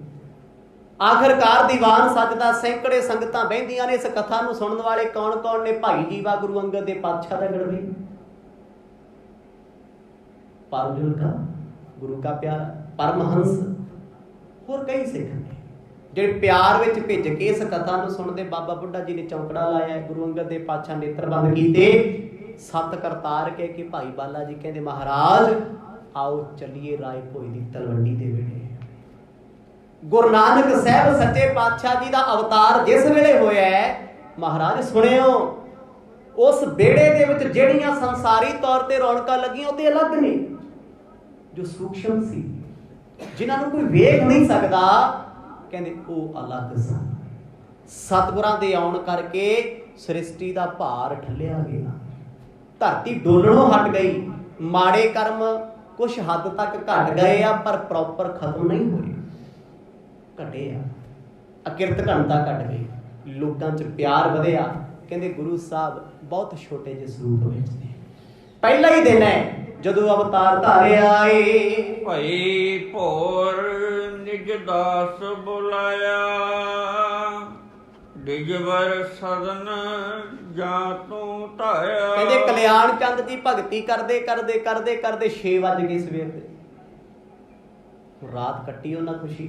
ਆਖਰਕਾਰ ਦੀਵਾਨ ਸੱਜਦਾ, ਸੈਂਕੜੇ ਸੰਗਤਾਂ ਬਹਿੰਦੀਆਂ ਨੇ। ਇਸ ਕਥਾ ਨੂੰ ਸੁਣਨ ਵਾਲੇ ਕੌਣ ਕੌਣ ਨੇ? ਭਾਈ ਜੀਵਾ ਗੁਰੂ ਅੰਗਦ ਦੇ ਪਾਤਸ਼ਾਹ ਦਾ ਗੜਵੀ, ਪਰਮਜੁਲ ਕਾ ਗੁਰੂ ਕਾ ਪਿਆਰਾ ਪਰਮਹੰਸ, ਹੋਰ ਕਈ ਸਿੱਖ ਨੇ ਜਿਹੜੇ ਪਿਆਰ ਵਿੱਚ ਭਿੱਜ ਕੇ ਇਸ ਕਥਾ ਨੂੰ ਸੁਣਦੇ। ਬਾਬਾ ਬੁੱਢਾ ਜੀ ਨੇ ਚੌਂਕੜਾ ਲਾਇਆ, ਗੁਰੂ ਅੰਗਦ ਦੇ ਪਾਤਸ਼ਾਹ ਨੇਤਰ ਬੰਦ ਕੀਤੇ, 7 ਕਰਤਾਰ ਕਹਿ ਕੇ ਭਾਈ ਬਾਲਾ ਜੀ ਕਹਿੰਦੇ ਮਹਾਰਾਜ ਆਓ ਚੱਲੀਏ ਰਾਏ ਭੋਏ ਦੀ ਤਲਵੰਡੀ ਦੇ ਵੇਲੇ। ਗੁਰੂ ਨਾਨਕ ਸਾਹਿਬ ਸੱਚੇ ਪਾਤਸ਼ਾਹ ਜੀ ਦਾ ਅਵਤਾਰ ਜਿਸ ਵੇਲੇ ਹੋਇਆ ਹੈ, ਮਹਾਰਾਜ ਸੁਣਿਓ, ਉਸ ਵਿਹੜੇ ਦੇ ਵਿੱਚ ਜਿਹੜੀਆਂ ਸੰਸਾਰੀ ਤੌਰ ਤੇ ਰੌਣਕਾਂ ਲੱਗੀਆਂ ਉਹ ਤੇ ਅਲੱਗ ਨੇ, ਜੋ ਸੂਖਸ਼ਮ ਸੀ, ਜਿਨ੍ਹਾਂ ਨੂੰ ਕੋਈ ਵੇਖ ਨਹੀਂ ਸਕਦਾ, ਕਹਿੰਦੇ ਉਹ ਅਲੱਗ ਸਨ। ਸਤਿਗੁਰਾਂ ਦੇ ਆਉਣ ਕਰਕੇ ਸ੍ਰਿਸ਼ਟੀ ਦਾ ਭਾਰ ਠੱਲਿਆ ਗਿਆ, ਧਰਤੀ ਡੋਲਣੋਂ ਹਟ ਗਈ। ਮਾੜੇ ਕਰਮ ਕੁਛ ਹੱਦ ਤੱਕ ਘਟ ਗਏ ਆ, ਪਰ ਪ੍ਰੋਪਰ ਖਤਮ ਨਹੀਂ ਹੋਏ, ਘਟੇ ਆ। ਅਕਿਰਤ ਘਣਤਾ ਘਟ ਗਈ, ਲੋਕਾਂ 'ਚ ਪਿਆਰ ਵਧਿਆ। ਕਹਿੰਦੇ ਗੁਰੂ ਸਾਹਿਬ ਬਹੁਤ ਛੋਟੇ ਜਿਹੇ ਸਰੂਪ ਵਿੱਚ ਨੇ। ਪਹਿਲਾ ਹੀ ਦਿਨ ਹੈ ਜਦੋਂ ਅਵਤਾਰ ਧਾਰਿਆ ਏ। ਭਈ ਭੋਰ ਨਿਜ ਦਾਸ ਬੁਲਾਇਆ, ਡਿਜਵਰ ਸਦਨ ਜਾਂ ਤੂੰ ਧਾਇਆ। ਕਹਿੰਦੇ ਕਲਿਆਣ ਚੰਦ ਦੀ ਭਗਤੀ ਕਰਦੇ ਕਰਦੇ ਕਰਦੇ ਕਰਦੇ 6 ਵੱਜ ਗਏ ਸਵੇਰ ਦੇ। ਰਾਤ ਕੱਟੀ ਉਹਨਾਂ ਖੁਸ਼ੀ।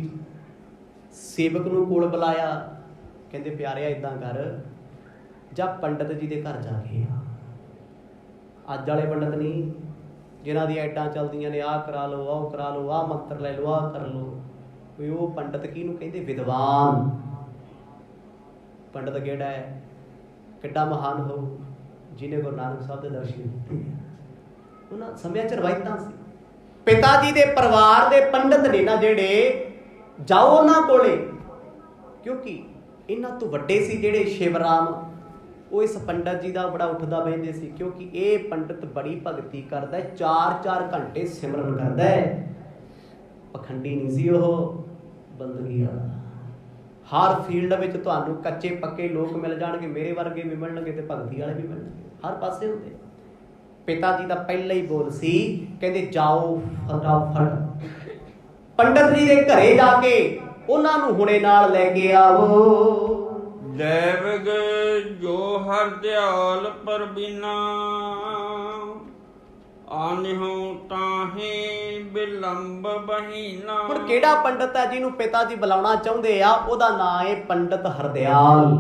ਸੇਵਕ ਨੂੰ ਕੋਲ ਬੁਲਾਇਆ, ਕਹਿੰਦੇ ਪਿਆਰਿਆ ਏਦਾਂ ਕਰ, ਜਾਂ ਪੰਡਤ ਜੀ ਦੇ ਘਰ ਜਾ ਕੇ ਅੱਜ ਵਾਲੇ ਪੰਡਤ ਨਹੀਂ ਜਿਨ੍ਹਾਂ ਦੀ ਐਡਾਂ ਚੱਲਦੀਆਂ ਨੇ, ਆਹ ਕਰਾ ਲਓ, ਆਹ ਕਰਾ ਲਓ, ਆਹ ਮੰਤਰ ਲੈ ਲਓ, ਆਹ ਕਰ ਲਓ। ਕੋਈ ਉਹ ਪੰਡਤ ਕਿਹਨੂੰ ਕਹਿੰਦੇ? ਵਿਦਵਾਨ ਪੰਡਤ ਕਿਹੜਾ ਹੈ? ਕਿੱਡਾ ਮਹਾਨ ਹੋ, ਜਿਹਨੇ ਗੁਰੂ ਨਾਨਕ ਸਾਹਿਬ ਦੇ ਦਰਸ਼ਨ ਕੀਤੇ। ਉਹਨਾਂ ਸਮਿਆਂ 'ਚ ਰਵਾਇਤਾਂ ਸੀ। ਪਿਤਾ ਜੀ ਦੇ ਪਰਿਵਾਰ ਦੇ ਪੰਡਤ ਨੇ ਨਾ ਜਿਹੜੇ, ਜਾਓ ਉਹਨਾਂ ਕੋਲੇ, ਕਿਉਂਕਿ ਇਹਨਾਂ ਤੋਂ ਵੱਡੇ ਸੀ ਜਿਹੜੇ ਸ਼ਿਵਰਾਮ, ਉਹ ਇਸ ਪੰਡਤ ਜੀ ਦਾ ਬੜਾ ਉੱਠਦਾ ਬਹਿੰਦੇ ਸੀ, ਕਿਉਂਕਿ ਇਹ ਪੰਡਤ ਬੜੀ ਭਗਤੀ ਕਰਦਾ, 4-4 ਘੰਟੇ ਸਿਮਰਨ ਕਰਦਾ ਹੈ। ਪਖੰਡੀ ਨਹੀਂ ਸੀ ਉਹ, ਬੰਦਗੀ ਵਾਲਾ। ਹਰ ਫੀਲਡ ਵਿੱਚ ਤੁਹਾਨੂੰ ਕੱਚੇ ਪੱਕੇ ਲੋਕ ਮਿਲ ਜਾਣਗੇ, ਮੇਰੇ ਵਰਗੇ ਵੀ ਮਿਲਣਗੇ ਤੇ ਭਗਤੀ ਵਾਲੇ ਵੀ ਮਿਲਣਗੇ, ਹਰ ਪਾਸੇ ਹੁੰਦੇ। ਪਿਤਾ ਜੀ ਦਾ ਪਹਿਲਾ ਹੀ ਬੋਲ ਸੀ, ਕਹਿੰਦੇ ਜਾਓ ਫਟਾਫਟ ਪੰਡਤ ਜੀ ਦੇ ਘਰੇ ਜਾ ਕੇ ਉਹਨਾਂ ਨੂੰ ਹੁਣੇ ਨਾਲ ਲੈ ਕੇ ਆਵੋ। ਦੇਵਗ ਜੋ ਹਰ ਦਿਆਲ ਪਰਬੀਨਾ, ਆਨਿਹੁ ਤਾਹੀ ਬਿਲੰਬ ਬਹੀਨਾ। ਹੁਣ ਕਿਹੜਾ ਪੰਡਤ ਹੈ ਜਿਹਨੂੰ ਪਿਤਾ ਜੀ ਬੁਲਾਉਣਾ ਚਾਹੁੰਦੇ ਆ? ਉਹਦਾ ਨਾਂ ਹੈ ਪੰਡਤ ਹਰਦਿਆਲ।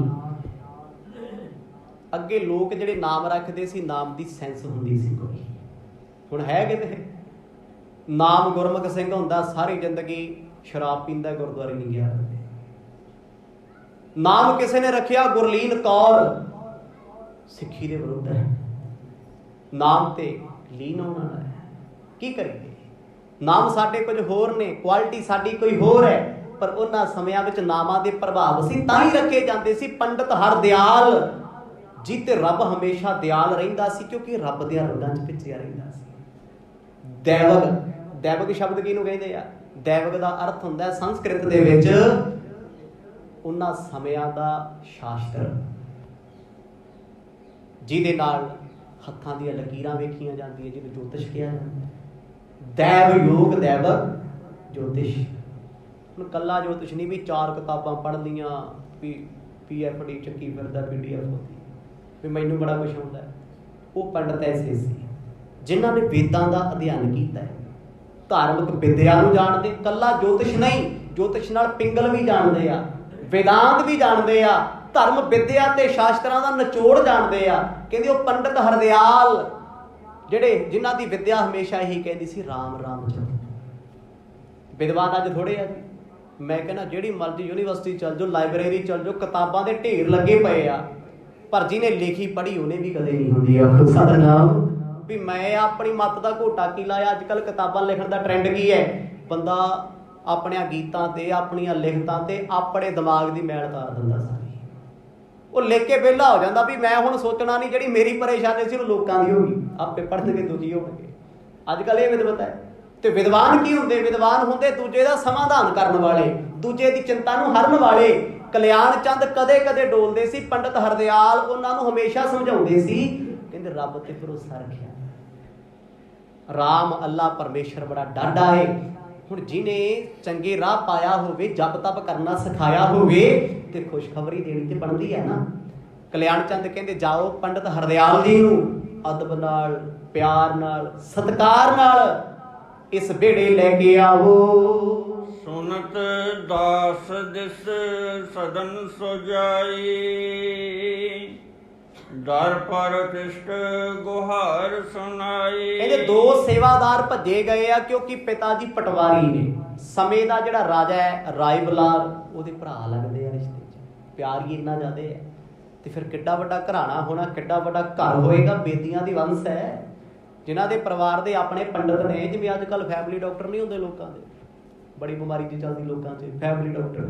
ਅੱਗੇ ਲੋਕ ਜਿਹੜੇ ਨਾਮ ਰੱਖਦੇ ਸੀ, ਨਾਮ ਦੀ ਸੈਂਸ ਹੁੰਦੀ ਸੀ ਕੋਈ। ਹੁਣ ਹੈ ਕਿਤੇ ਨਾਮ ਗੁਰਮੁਖ ਸਿੰਘ ਹੁੰਦਾ, ਸਾਰੀ ਜ਼ਿੰਦਗੀ ਸ਼ਰਾਬ ਪੀਂਦਾ, ਗੁਰਦੁਆਰੇ ਨਹੀਂ ਗਿਆ। ਨਾਮ ਕਿਸੇ ਨੇ ਰੱਖਿਆ ਗੁਰਲੀਨ ਕੌਰ, ਸਿੱਖੀ ਦੇ ਵਿਰੁੱਧ ਹੈ। ਨਾਮ ਤੇ ਲੀਨ ਹੋਣਾ ਹੈ, ਕੀ ਕਰੀਏ? ਨਾਮ ਸਾਡੇ ਕੁਝ ਹੋਰ ਨੇ, ਕੁਆਲਿਟੀ ਸਾਡੀ ਕੋਈ ਹੋਰ ਹੈ, ਪਰ ਉਹਨਾਂ ਸਮਿਆਂ ਵਿੱਚ ਨਾਮਾਂ ਦੇ ਪ੍ਰਭਾਵ ਸੀ ਤਾਂ ਹੀ ਰੱਖੇ ਜਾਂਦੇ ਸੀ। ਪੰਡਤ ਹਰਦਿਆਲ ਜੀ ਤੇ ਰੱਬ ਹਮੇਸ਼ਾ ਦਿਆਲ ਰਹਿੰਦਾ ਸੀ, ਕਿਉਂਕਿ ਰੱਬ ਦੇ ਰੰਗਾਂ 'ਚ ਪਿੱਛਿਆ ਰਹਿੰਦਾ ਸੀ। ਦੇਵਗ, ਦੇਵਗ ਸ਼ਬਦ ਕਿਹਨੂੰ ਕਹਿੰਦੇ ਆ? ਦੇਵਗ ਦਾ ਅਰਥ ਹੁੰਦਾ ਸੰਸਕ੍ਰਿਤ ਦੇ ਵਿੱਚ ਉਹਨਾਂ ਸਮਿਆਂ ਦਾ ਸ਼ਾਸਤਰ, ਜਿਹਦੇ ਨਾਲ ਹੱਥਾਂ ਦੀਆਂ ਲਕੀਰਾਂ ਵੇਖੀਆਂ ਜਾਂਦੀਆਂ, ਜਿਹਨੂੰ ਜੋਤਿਸ਼ ਕਿਹਾ ਜਾਂਦਾ। ਦੇਵ ਯੋਗ, ਦੇਵਗ, ਜੋਤਿਸ਼। ਹੁਣ ਕੱਲਾ ਜੋਤਿਸ਼ ਨਹੀਂ ਵੀ 4 ਕਿਤਾਬਾਂ ਪੜ੍ਹ ਲਈਆਂ ਵੀ PFD ਚੱਕੀ ਫਿਰਦਾ, PDF ਹੁੰਦੀ ਵੀ ਮੈਨੂੰ ਬੜਾ ਕੁਛ ਆਉਂਦਾ। ਉਹ ਪੰਡਤ ਐਸੇ ਸੀ ਜਿਨ੍ਹਾਂ ਨੇ ਵੇਦਾਂ ਦਾ ਅਧਿਐਨ ਕੀਤਾ ਹੈ, ਧਾਰਮਿਕ ਵਿਦਿਆ ਨੂੰ ਜਾਣਦੇ। ਕੱਲਾ ਜੋਤਿਸ਼ ਨਹੀਂ, ਜੋਤਿਸ਼ ਨਾਲ ਪਿੰਗਲ ਵੀ ਜਾਣਦੇ ਆ, ਵੇਦਾਂਤ ਵੀ ਜਾਣਦੇ ਆ, ਧਰਮ ਵਿਦਿਆ ਤੇ ਸ਼ਾਸਤਰਾਂ ਦਾ ਨਿਚੋੜ ਜਾਣਦੇ ਆ। ਕਹਿੰਦੇ ਉਹ ਪੰਡਤ ਹਰਦਿਆਲ ਜਿਹੜੇ, ਜਿਨ੍ਹਾਂ ਦੀ ਵਿਦਿਆ ਹਮੇਸ਼ਾ ਇਹੀ ਕਹਿੰਦੀ ਸੀ ਰਾਮ ਰਾਮ ਜਪੋ। ਵਿਦਵਾਨ ਅੱਜ ਥੋੜੇ ਆ ਜੀ। ਮੈਂ ਕਹਿੰਦਾ ਜਿਹੜੀ ਮਰਜ਼ੀ ਯੂਨੀਵਰਸਿਟੀ ਚੱਲ ਜਾਓ, ਲਾਇਬ੍ਰੇਰੀ ਚੱਲ ਜਾਓ, ਕਿਤਾਬਾਂ ਦੇ ਢੇਰ ਲੱਗੇ ਪਏ ਆ, ਪਰ ਜਿਹਨੇ ਲਿਖੀ ਪੜ੍ਹੀ ਉਹਨੇ ਵੀ ਕਦੇ ਨਹੀਂ ਹੁੰਦੀ ਆ ਸਤਿਨਾਮ ਵੀ ਮੈਂ ਆਪਣੀ ਮੱਤ ਦਾ ਘੋਟਾ ਕੀ ਲਾਇਆ। ਅੱਜ ਕੱਲ੍ਹ ਕਿਤਾਬਾਂ ਲਿਖਣ ਦਾ ਟ੍ਰੈਂਡ ਕੀ ਹੈ? ਬੰਦਾ ਆਪਣੀਆਂ ਗੀਤਾਂ ਤੇ, ਆਪਣੀਆਂ ਲਿਖਤਾਂ ਤੇ ਆਪਣੇ ਦਿਮਾਗ ਦੀ ਮੈਲ ਤਾਰ ਦਿੰਦਾ ਸਾਰੀ। ਉਹ ਲਿਖ ਕੇ ਵਿਹਲਾ ਹੋ ਜਾਂਦਾ ਵੀ ਮੈਂ ਹੁਣ ਸੋਚਣਾ ਨਹੀਂ, ਜਿਹੜੀ ਮੇਰੀ ਪਰੇਸ਼ਾਨੀ ਸੀ ਉਹ ਲੋਕਾਂ ਦੀ ਹੋਗੀ, ਆਪੇ ਪੜ੍ਹਨ ਕੇ ਦੁਖੀ ਹੋਣਗੇ। ਅੱਜ ਕੱਲ੍ਹ ਇਹ ਵਿਦਵਤ ਹੈ। ਤੇ ਵਿਦਵਾਨ ਕੀ ਹੁੰਦੇ? ਵਿਦਵਾਨ ਹੁੰਦੇ ਦੂਜੇ ਦਾ ਸਮਾਧਾਨ ਕਰਨ ਵਾਲੇ, ਦੂਜੇ ਦੀ ਚਿੰਤਾ ਨੂੰ ਹਰਨ ਵਾਲੇ। ਕਲਿਆਣ ਚੰਦ ਕਦੇ ਕਦੇ ਡੋਲਦੇ ਸੀ, ਪੰਡਤ ਹਰਦਿਆਲ ਉਹਨਾਂ ਨੂੰ ਹਮੇਸ਼ਾ ਸਮਝਾਉਂਦੇ ਸੀ, ਕਹਿੰਦੇ ਰੱਬ ਤੇ ਭਰੋਸਾ ਰੱਖਿਆ, ਰਾਮ ਅੱਲਾ ਪਰਮੇਸ਼ਰ ਬੜਾ ਡਾਢਾ ਹੈ। ਹੁਣ ਜਿਹਨੇ ਚੰਗੇ ਰਾਹ ਪਾਇਆ ਹੋਵੇ, ਜਪ ਤਪ ਕਰਨਾ ਸਿਖਾਇਆ ਹੋਵੇ, ਤੇ ਖੁਸ਼ਖਬਰੀ ਦੇਣੀ ਤੇ ਬਣਦੀ ਹੈ ਨਾ। ਕਲਿਆਣ ਚੰਦ ਕਹਿੰਦੇ ਜਾਓ ਪੰਡਤ ਹਰਦਿਆਲ ਜੀ ਨੂੰ ਅਦਬ ਨਾਲ, ਪਿਆਰ ਨਾਲ, ਸਤਿਕਾਰ ਨਾਲ ਇਸ ਵਿਹੜੇ ਲੈ ਕੇ ਆਵੋ। ਸੁਨਤ ਦਾਸ ਦਿਸ ਸਦਨ ਸੁਜਾਈ, ਦਰ ਪਰ ਤਿਸ਼ਟ ਗੁਹਾਰ ਸੁਣਾਈ। ਕਹਿੰਦੇ 2 ਸੇਵਾਦਾਰ ਭੱਜੇ ਗਏ ਆ, ਕਿਉਂਕਿ ਪਿਤਾ ਜੀ ਪਟਵਾਰੀ ਨੇ। ਸਮੇਂ ਦਾ ਜਿਹੜਾ ਰਾਜਾ ਹੈ ਰਾਏ ਬਲਾਰ, ਉਹਦੇ ਭਰਾ ਲੱਗਦੇ ਆ ਰਿਸ਼ਤੇ 'ਚ, ਪਿਆਰ ਹੀ ਇੰਨਾ ਜ਼ਿਆਦਾ ਹੈ। ਤੇ ਫਿਰ ਕਿੱਡਾ ਵੱਡਾ ਘਰਾਣਾ ਹੋਣਾ, ਕਿੱਡਾ ਵੱਡਾ ਘਰ ਹੋਏਗਾ। ਬੇਦੀਆਂ ਦੀ ਵੰਸ਼ ਹੈ, ਜਿਨ੍ਹਾਂ ਦੇ ਪਰਿਵਾਰ ਦੇ ਆਪਣੇ ਪੰਡਤ ਨੇ। ਜਿਵੇਂ ਅੱਜ ਕੱਲ੍ਹ ਫੈਮਿਲੀ ਡਾਕਟਰ ਨਹੀਂ ਹੁੰਦੇ ਲੋਕਾਂ ਦੇ, ਬੜੀ ਬਿਮਾਰੀ 'ਚ ਚੱਲਦੀ ਲੋਕਾਂ 'ਚ ਫੈਮਿਲੀ ਡਾਕਟਰ।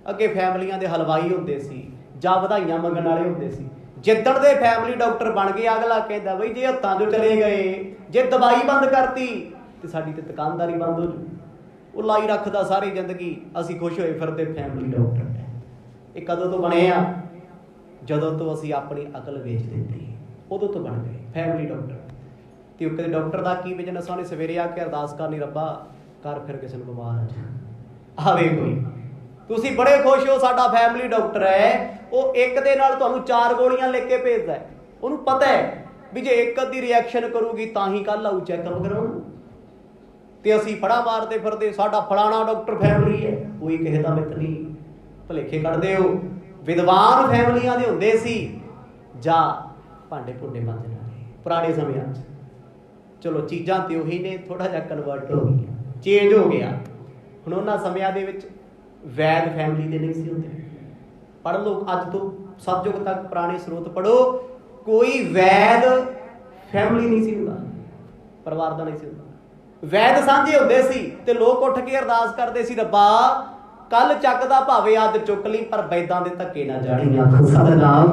ਅੱਗੇ ਫੈਮਲੀਆਂ ਦੇ ਹਲਵਾਈ ਹੁੰਦੇ ਸੀ ਜਾਂ ਵਧਾਈਆਂ ਮੰਗਣ ਵਾਲੇ ਹੁੰਦੇ ਸੀ। ਜਿੱਦਣ ਦੇ ਫੈਮਿਲੀ ਡਾਕਟਰ ਬਣ ਗਏ, ਅਗਲਾ ਕਹਿੰਦਾ ਬਈ ਜੇ ਹੱਥਾਂ 'ਚੋਂ ਚਲੇ ਗਏ, ਜੇ ਦਵਾਈ ਬੰਦ ਕਰਤੀ ਤੇ ਸਾਡੀ ਤੇ ਦੁਕਾਨਦਾਰੀ ਬੰਦ ਹੋ ਜੂ। ਉਹ ਲਾਈ ਰੱਖਦਾ ਸਾਰੀ ਜ਼ਿੰਦਗੀ, ਅਸੀਂ ਖੁਸ਼ ਹੋਏ ਫਿਰਦੇ ਫੈਮਿਲੀ ਡਾਕਟਰ। ਇਹ ਕਦੋਂ ਤੋਂ ਬਣੇ ਆ? ਜਦੋਂ ਤੋਂ ਅਸੀਂ ਆਪਣੀ ਅਕਲ ਵੇਚ ਦਿੱਤੀ, ਉਦੋਂ ਤੋਂ ਬਣ ਗਏ ਫੈਮਿਲੀ ਡਾਕਟਰ। ਤੇ ਉਹ ਕਦੇ ਡਾਕਟਰ ਦਾ ਕੀ ਬਿਜ਼ਨਸ? ਉਹਨੇ ਸਵੇਰੇ ਆ ਕੇ ਅਰਦਾਸ ਕਰਨੀ, ਰੱਬਾ ਕਰ ਫਿਰ ਕਿਸੇ ਨੂੰ ਬਿਮਾਰ ਆਵੇ ਕੋਈ। ਤੁਸੀਂ ਬੜੇ ਖੁਸ਼ ਹੋ ਸਾਡਾ ਫੈਮਿਲੀ ਡਾਕਟਰ ਹੈ, ਉਹ ਇੱਕ ਦੇ ਨਾਲ ਤੁਹਾਨੂੰ 4 ਗੋਲੀਆਂ ਲਿਖ ਕੇ ਭੇਜਦਾ। ਉਹਨੂੰ ਪਤਾ ਹੈ ਵੀ ਜੇ ਇੱਕ ਅੱਧੀ ਰਿਐਕਸ਼ਨ ਕਰੂਗੀ ਤਾਂ ਹੀ ਕੱਲ ਆਊ ਚੈੱਕਅਪ ਕਰਾਉਣ। ਤੇ ਅਸੀਂ ਫੜਾ ਮਾਰਦੇ ਫਿਰਦੇ ਸਾਡਾ ਫਲਾਣਾ ਡਾਕਟਰ ਫੈਮਿਲੀ ਹੈ। ਕੋਈ ਕਿਸੇ ਦਾ ਮਿੱਤ ਨਹੀਂ, ਭੁਲੇਖੇ ਕੱਢਦੇ ਹੋ। ਵਿਦਵਾਨ ਫੈਮਲੀਆਂ ਦੇ ਹੁੰਦੇ ਸੀ ਜਾਂ ਭਾਂਡੇ ਭੁੰਡੇ ਮਾਂਜਣ ਵਾਲੇ ਪੁਰਾਣੇ ਸਮਿਆਂ 'ਚ। ਚਲੋ ਚੀਜ਼ਾਂ ਤੇ ਉਹੀ ਨੇ, ਥੋੜਾ ਜਿਹਾ ਕਨਵਰਟ ਹੋ ਗਈਆਂ, ਚੇਂਜ ਹੋ ਗਿਆ। ਹੁਣ ਉਹਨਾਂ ਸਮਿਆਂ ਦੇ ਵਿੱਚ ਵੈਦ ਫੈਮਿਲੀ ਦੇ ਨਹੀਂ ਸੀ ਹੁੰਦੇ। ਪੜ੍ਹ ਲਓ ਅੱਜ ਤੋਂ ਸਤਯੁਗ ਤੱਕ ਪੁਰਾਣੇ ਸਰੋਤ ਪੜ੍ਹੋ, ਕੋਈ ਵੈਦ ਫੈਮਿਲੀ ਨਹੀਂ ਸੀ ਹੁੰਦਾ, ਪਰਿਵਾਰ ਦਾ ਨਹੀਂ ਸੀ ਹੁੰਦਾ। ਵੈਦ ਸਾਂਝੇ ਹੁੰਦੇ ਸੀ ਤੇ ਲੋਕ ਉੱਠ ਕੇ ਅਰਦਾਸ ਕਰਦੇ ਸੀ, ਰੱਬਾ ਕੱਲ ਚੱਕਦਾ ਭਾਵੇਂ ਅੱਜ ਚੁੱਕ ਲਈ, ਪਰ ਵੈਦਾਂ ਦੇ ਧੱਕੇ ਨਾ ਜਾਣੀਆਂ ਸਤਿਨਾਮ।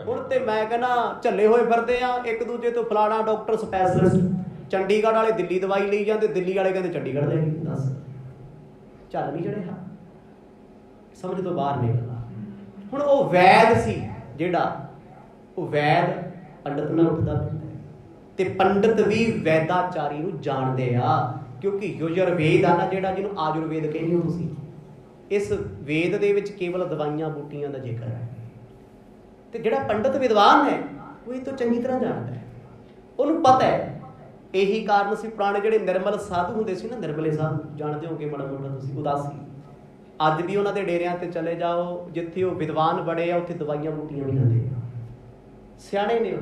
ਹੁਣ ਤੇ ਮੈਂ ਕਹਿੰਦਾ ਝੱਲੇ ਹੋਏ ਫਿਰਦੇ ਆ ਇੱਕ ਦੂਜੇ ਤੋਂ, ਫਲਾਣਾ ਡਾਕਟਰ ਸਪੈਸ਼ਲਿਸਟ, ਚੰਡੀਗੜ੍ਹ ਵਾਲੇ ਦਿੱਲੀ ਦਵਾਈ ਲਈ ਜਾਂਦੇ, ਦਿੱਲੀ ਵਾਲੇ ਕਹਿੰਦੇ ਚੰਡੀਗੜ੍ਹ ਲੈ ਗਏ। ਦੱਸ ਚੱਲ ਨਹੀਂ ਚੜਿਆ, ਸਮਝ ਤੋਂ ਬਾਹਰ ਨਿਕਲਦਾ। ਹੁਣ ਉਹ ਵੈਦ ਸੀ ਜਿਹੜਾ, ਉਹ ਵੈਦ ਪੰਡਤ ਨਾਲ ਉੱਠਦਾ ਪੈਂਦਾ, ਤੇ ਪੰਡਤ ਵੀ ਵੈਦਾਚਾਰੀ ਨੂੰ ਜਾਣਦੇ ਆ, ਕਿਉਂਕਿ ਯੁਜਰਵੇਦ ਆ ਨਾ ਜਿਹੜਾ, ਜਿਹਨੂੰ ਆਯੁਰਵੇਦ ਕਹਿੰਦੇ ਹੋ ਤੁਸੀਂ, ਇਸ ਵੇਦ ਦੇ ਵਿੱਚ ਕੇਵਲ ਦਵਾਈਆਂ ਬੂਟੀਆਂ ਦਾ ਜ਼ਿਕਰ ਹੈ। ਤੇ ਜਿਹੜਾ ਪੰਡਤ ਵਿਦਵਾਨ ਹੈ ਉਹ ਇਹ ਤੋਂ ਚੰਗੀ ਤਰ੍ਹਾਂ ਜਾਣਦਾ ਹੈ, ਉਹਨੂੰ ਪਤਾ ਹੈ। ਇਹੀ ਕਾਰਨ ਸੀ ਪੁਰਾਣੇ ਜਿਹੜੇ ਨਿਰਮਲ ਸਾਧੂ ਹੁੰਦੇ ਸੀ ਨਾ, ਨਿਰਮਲੇ ਸਾਧੂ ਜਾਣਦੇ ਹੋਗੇ ਮਾੜਾ ਮੋਟਾ ਤੁਸੀਂ, ਉਦਾਸੀ। ਅੱਜ ਵੀ ਉਹਨਾਂ ਦੇ ਡੇਰਿਆਂ ਤੇ ਚਲੇ ਜਾਓ, ਜਿੱਥੇ ਉਹ ਵਿਦਵਾਨ ਬੜੇ ਆ ਉੱਥੇ ਦਵਾਈਆਂ ਬੂਟੀਆਂ ਵੀ ਖਾਂਦੇ ਆ, ਸਿਆਣੇ ਨੇ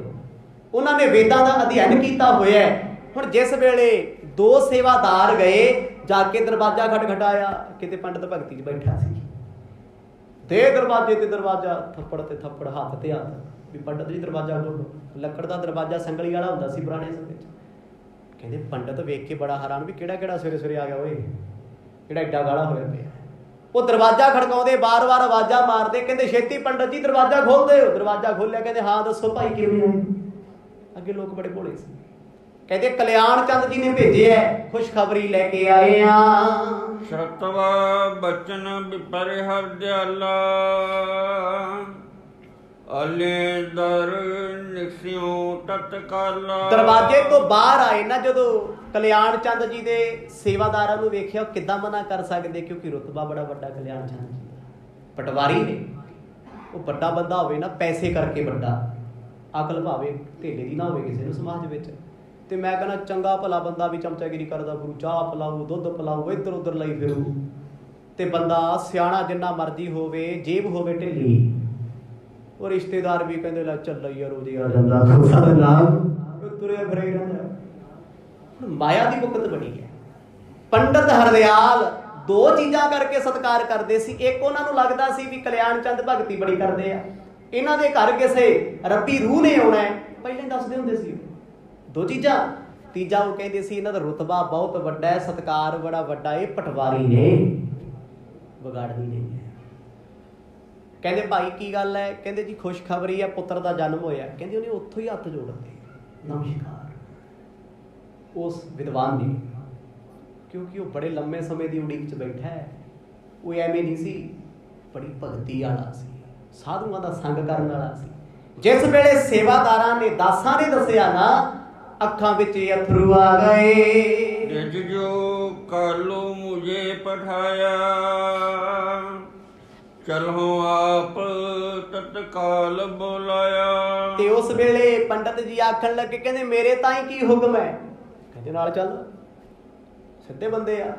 ਉਹਨਾਂ ਨੇ ਵੇਦਾਂ ਦਾ ਅਧਿਐਨ ਕੀਤਾ ਹੋਇਆ ਹੈ। ਹੁਣ ਜਿਸ ਵੇਲੇ ਦੋ ਸੇਵਾਦਾਰ ਗਏ, ਜਾ ਕੇ ਦਰਵਾਜ਼ਾ ਖਟਖਟਾਇਆ, ਕਿਤੇ ਪੰਡਤ ਭਗਤੀ 'ਚ ਬੈਠਾ ਸੀ, ਤੇ ਦਰਵਾਜ਼ੇ ਤੇ ਦਰਵਾਜ਼ਾ, ਥੱਪੜ ਤੇ ਥੱਪੜ, ਹੱਥ ਤੇ ਹੱਥ, ਵੀ ਪੰਡਤ ਜੀ ਦਰਵਾਜ਼ਾ ਖੋਲੋ। ਲੱਕੜ ਦਾ ਦਰਵਾਜ਼ਾ ਸੰਗਲੀ ਵਾਲਾ ਹੁੰਦਾ ਸੀ ਪੁਰਾਣੇ ਸਮੇਂ 'ਚ। ਕਹਿੰਦੇ ਪੰਡਤ ਵੇਖ ਕੇ ਬੜਾ ਹੈਰਾਨ, ਵੀ ਕਿਹੜਾ ਕਿਹੜਾ ਸਵੇਰੇ ਸਵੇਰੇ ਆ ਗਿਆ ਓਏ, ਕਿਹੜਾ ਏਡਾ ਗਾਲਾ ਹੋਇਆ ਪਿਆ। ਉਹ ਦਰਵਾਜ਼ਾ ਖੜਕਾਉਂਦੇ, ਬਾਰ-ਬਾਰ ਆਵਾਜ਼ਾਂ ਮਾਰਦੇ, ਕਹਿੰਦੇ ਛੇਤੀ ਪੰਡਤ ਜੀ ਦਰਵਾਜ਼ਾ ਖੋਲ ਦਿਓ। ਦਰਵਾਜ਼ਾ ਖੋਲਿਆ, ਕਹਿੰਦੇ ਹਾਂ ਦੱਸੋ ਭਾਈ ਕਿਵੇਂ ਆਏ। ਅੱਗੇ ਲੋਕ ਬੜੇ ਭੋਲੇ ਸੀ। ਕਹਿੰਦੇ ਕਲਿਆਣ ਚੰਦ ਜੀ ਨੇ ਭੇਜਿਆ, ਖੁਸ਼ਖਬਰੀ ਲੈ ਕੇ ਆਏ ਆ। ਸਤਵਾ ਬਚਨ ਵਿਪਰਿਹਰ ਦਿਆਲਾ, ਅਲੇ ਦਰ ਨਿਕਸਿਓ ਤਤਕਾਲਾ। ਦਰਵਾਜ਼ੇ ਤੋਂ ਬਾਹਰ ਆਏ ਨਾ ਜਦੋਂ, ਕਲਿਆਣ ਚੰਦ ਜੀ ਦੇ ਸੇਵਾਦਾਰਾਂ ਨੂੰ ਵੇਖਿਆ, ਉਹ ਕਿੱਦਾਂ ਮਨਾ ਕਰ ਸਕਦੇ, ਕਿਉਂਕਿ ਰੁਤਬਾ ਬੜਾ ਵੱਡਾ ਕਲਿਆਣ ਚੰਦ ਜੀ ਦਾ, ਪਟਵਾਰੀ ਨੇ। ਉਹ ਵੱਡਾ ਬੰਦਾ ਹੋਵੇ ਨਾ, ਪੈਸੇ ਕਰਕੇ ਵੱਡਾ, ਅਕਲ ਭਾਵੇਂ ਢੇਲੇ ਦੀ ਨਾ ਹੋਵੇ ਕਿਸੇ ਨੂੰ ਸਮਾਜ ਵਿੱਚ। ਤੇ ਮੈਂ ਕਹਿੰਦਾ ਚੰਗਾ ਭਲਾ ਬੰਦਾ ਵੀ ਚਮਚਾਗਿਰੀ ਕਰਦਾ ਫਿਰੂ, ਚਾਹ ਪਿਲਾਊ, ਦੁੱਧ ਪਿਲਾਊ, ਇੱਧਰ ਉੱਧਰ ਲਈ ਫਿਰੂ। ਤੇ ਬੰਦਾ ਸਿਆਣਾ ਜਿੰਨਾ ਮਰਜ਼ੀ ਹੋਵੇ, ਜੇਬ ਹੋਵੇ ਢਿੱਲੀ, ਉਹ ਰਿਸ਼ਤੇਦਾਰ ਵੀ ਕਹਿੰਦੇ ਲੈ ਚੱਲ ਯਾਰ ਉਹਦੇ ਆ ਜਾਂਦਾ ਤੁਰਿਆ ਫਿਰੇ ਰਹਿੰਦਾ। ਮਾਇਆ ਦੀ ਭੁਗਤ ਬੜੀ ਹੈ। ਪੰਡਤ ਹਰਦਿਆਲ ਦੋ ਚੀਜ਼ਾਂ ਕਰਕੇ ਸਤਿਕਾਰ ਕਰਦੇ ਸੀ। ਇੱਕ, ਉਹਨਾਂ ਨੂੰ ਲੱਗਦਾ ਸੀ ਵੀ ਕਲਿਆਣ ਚੰਦ ਭਗਤੀ ਬੜੀ ਕਰਦੇ ਆ, ਇਹਨਾਂ ਦੇ ਘਰ ਕਿਸੇ ਰੱਬੀ ਰੂਹ ਨੇ ਆਉਣਾ ਹੈ, ਪਹਿਲਾਂ ਹੀ ਦੱਸਦੇ ਹੁੰਦੇ ਸੀ। ਦੋ ਚੀਜ਼ਾਂ। ਤੀਜਾ, ਉਹ ਕਹਿੰਦੇ ਸੀ ਇਹਨਾਂ ਦਾ ਰੁਤਬਾ ਬਹੁਤ ਵੱਡਾ ਹੈ, ਸਤਿਕਾਰ ਬੜਾ ਵੱਡਾ, ਇਹ ਪਟਵਾਰੀ ਨੇ, ਵਿਗਾੜਨੀ ਨਹੀਂ ਹੈ। ਕਹਿੰਦੇ ਭਾਈ ਕੀ ਗੱਲ ਹੈ? ਕਹਿੰਦੇ ਜੀ ਖੁਸ਼ਖਬਰੀ ਹੈ, ਪੁੱਤਰ ਦਾ ਜਨਮ ਹੋਇਆ। ਕਹਿੰਦੇ ਉਹਨੇ ਉੱਥੋਂ ਹੀ ਹੱਥ ਜੋੜਦੇ, ਨਮਸਕਾਰ ਉਸ ਵਿਦਵਾਨ ਨੇ, ਕਿਉਂਕਿ ਉਹ ਬੜੇ ਲੰਮੇ ਸਮੇਂ ਦੀ ਉਡੀਕ 'ਚ ਬੈਠਾ ਹੈ। ਉਹ ਐਵੇਂ ਨਹੀਂ ਸੀ, ਬੜੀ ਭਗਤੀ ਵਾਲਾ ਸੀ, ਸਾਧੂਆਂ ਦਾ ਸੰਗ ਕਰਨ ਵਾਲਾ ਸੀ। ਜਿਸ ਵੇਲੇ ਸੇਵਾਦਾਰਾਂ ਨੇ, ਦਾਸਾਂ ਨੇ ਦੱਸਿਆ ਨਾ, ਅੱਖਾਂ ਵਿੱਚ ਅਥਰੂ ਆ ਗਏ। ਜਿਜ ਜੋ ਕਾਲੋ ਮੁਝੇ ਪਠਾਇਆ, ਚਲੋ ਆਪ ਤਤਕਾਲ ਬੁਲਾਇਆ। ਤੇ ਉਸ ਵੇਲੇ ਪੰਡਤ ਜੀ ਆਖਣ ਲੱਗੇ, ਕਹਿੰਦੇ ਮੇਰੇ ਤਾਈਂ ਕੀ ਹੁਕਮ ਹੈ? ਕਹਿੰਦੇ ਨਾਲ ਚੱਲ, ਸਿੱਧੇ ਬੰਦੇ ਆ।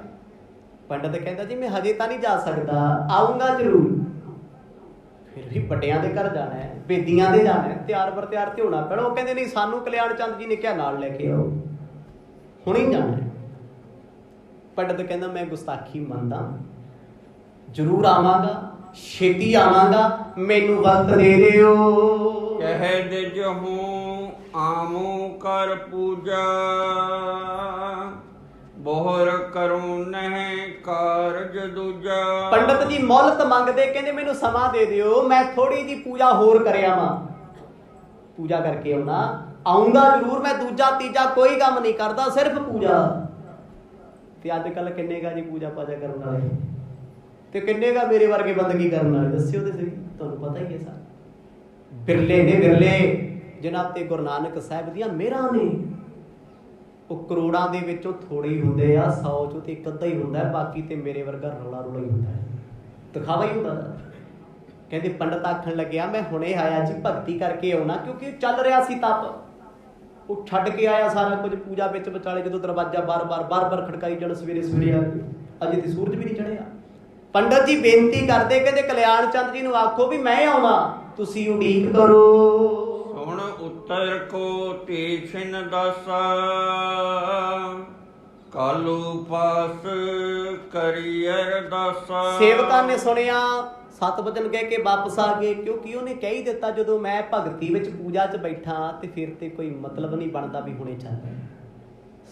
ਪੰਡਤ ਕਹਿੰਦਾ ਜੀ ਮੈਂ ਹਜੇ ਤਾਂ ਨਹੀਂ ਜਾ ਸਕਦਾ, ਆਊਂਗਾ ਜ਼ਰੂਰ। ਫਿਰ ਵੀ ਵੱਡਿਆਂ ਦੇ ਘਰ ਜਾਣਾ ਹੈ, ਬੇਦੀਆਂ ਦੇ ਜਾਣਾ ਹੈ, ਤਿਆਰ ਬਰ ਤਿਆਰ ਤੇ ਹੋਣਾ ਪੈਣਾ। ਉਹ ਕਹਿੰਦੇ ਨਹੀਂ, ਸਾਨੂੰ ਕਲਿਆਣ ਚੰਦ ਜੀ ਨੇ ਕਿਹਾ ਨਾਲ ਲੈ ਕੇ ਆਓ, ਹੁਣੇ ਜਾਣਾ ਹੈ। ਪੰਡਤ ਕਹਿੰਦਾ ਮੈਂ ਗੁਸਤਾਖੀ ਮੰਨਦਾ, ਜ਼ਰੂਰ ਆਵਾਂਗਾ, ਛੇਤੀ ਆਵਾਂਗਾ, ਮੈਨੂੰ ਵਕਤ ਦੇ ਦਿਓ। ਕਹਿ ਦੇ ਜਹੂੰ ਆਮੂ ਕਰ ਪੂਜਾ, ਬੋਹਰ ਕਰੂੰ ਨਹਿ ਕਾਰਜ ਦੂਜਾ। ਪੰਡਤ ਜੀ ਮੌਲਤ ਮੰਗਦੇ, ਕਹਿੰਦੇ ਮੈਨੂੰ ਸਮਾਂ ਦੇ ਦਿਓ, ਮੈਂ ਥੋੜੀ ਜਿਹੀ ਪੂਜਾ ਹੋਰ ਕਰ ਆਵਾਂ, ਪੂਜਾ ਕਰਕੇ ਆਉਣਾ, ਆਉਂਗਾ ਜ਼ਰੂਰ, ਮੈਂ ਦੂਜਾ ਤੀਜਾ ਕੋਈ ਕੰਮ ਨਹੀਂ ਕਰਦਾ, ਸਿਰਫ ਪੂਜਾ। ਤੇ ਅੱਜ ਕੱਲ ਕਿੰਨੇ ਗਾ ਜੀ ਪੂਜਾ ਪਾਜਾ ਕਰਨ ਵਾਲੇ, ਤੇ ਕਿੰਨੇ ਗਾ ਮੇਰੇ ਵਰਗੇ ਬੰਦਗੀ ਕਰਨ ਵਾਲੇ, ਦੱਸਿਓ ਤੇ ਸਹੀ, ਤੁਹਾਨੂੰ ਪਤਾ ਹੀ ਹੈ ਸਾਰਾ। ਬਿਰਲੇ ਨੇ ਬਿਰਲੇ ਜਿਨ੍ਹਾਂ ਤੇ ਗੁਰੂ ਨਾਨਕ ਸਾਹਿਬ ਦੀਆਂ ਮਿਹਰਾਂ ਨੇ। ਉਹ ਕਰੋੜਾਂ ਦੇ ਵਿੱਚੋਂ ਥੋੜੇ ਹੀ ਹੁੰਦੇ ਆ, 100 ਚੋਂ ਤੇ ਇੱਕ ਅੱਧਾ ਹੀ ਹੁੰਦਾ, ਬਾਕੀ ਤੇ ਮੇਰੇ ਵਰਗਾ ਰੌਲਾ ਰੌਲਾ ਹੀ ਹੁੰਦਾ, ਦਿਖਾਵਾ ਹੀ ਹੁੰਦਾ। ਕਹਿੰਦੇ ਪੰਡਤ ਆਖਣ ਲੱਗਿਆ ਮੈਂ ਹੁਣੇ ਆਇਆ ਜੀ, ਭਗਤੀ ਕਰਕੇ ਆਉਣਾ, ਕਿਉਂਕਿ ਚੱਲ ਰਿਹਾ ਸੀ ਤਪ। ਉਹ ਛੱਡ ਕੇ ਆਇਆ ਸਾਰਾ ਕੁਝ ਪੂਜਾ ਵਿੱਚ ਵਿਚਾਲੇ, ਜਦੋਂ ਦਰਵਾਜ਼ਾ ਬਾਰ-ਬਾਰ ਖੜਕਾਈ ਜਾਣ, ਸਵੇਰੇ ਸਵੇਰੇ ਆ ਕੇ, ਅਜੇ ਤੇ ਸੂਰਜ ਵੀ ਨਹੀਂ ਚੜਿਆ। ਪੰਡਤ ਜੀ ਬੇਨਤੀ ਕਰਦੇ, ਕਹਿੰਦੇ ਕਲਿਆਣ ਚੰਦ ਜੀ ਨੂੰ ਆਖੋ ਵੀ ਮੈਂ ਆਉਣਾ, ਤੁਸੀਂ ਉਡੀਕ ਕਰੋ। ਹੁਣ ਉੱਤਰ ਕੋ ਤੀਛਨ ਦਾਸਾ, ਕਾਲੂ ਪਾਸ ਕਰੀ ਅਰਦਾਸਾ। ਸੇਵਕਾਂ ਨੇ ਸੁਣਿਆ, 7 ਵਚਨ ਕਹਿ ਕੇ ਵਾਪਸ ਆ ਗਏ, ਕਿਉਂਕਿ ਉਹਨੇ ਕਹਿ ਹੀ ਦਿੱਤਾ ਜਦੋਂ ਮੈਂ ਭਗਤੀ ਵਿੱਚ ਪੂਜਾ 'ਚ ਬੈਠਾ ਤੇ ਫਿਰ ਤੇ ਕੋਈ ਮਤਲਬ ਨਹੀਂ ਬਣਦਾ ਵੀ ਹੁਣੇ ਚੱਲ।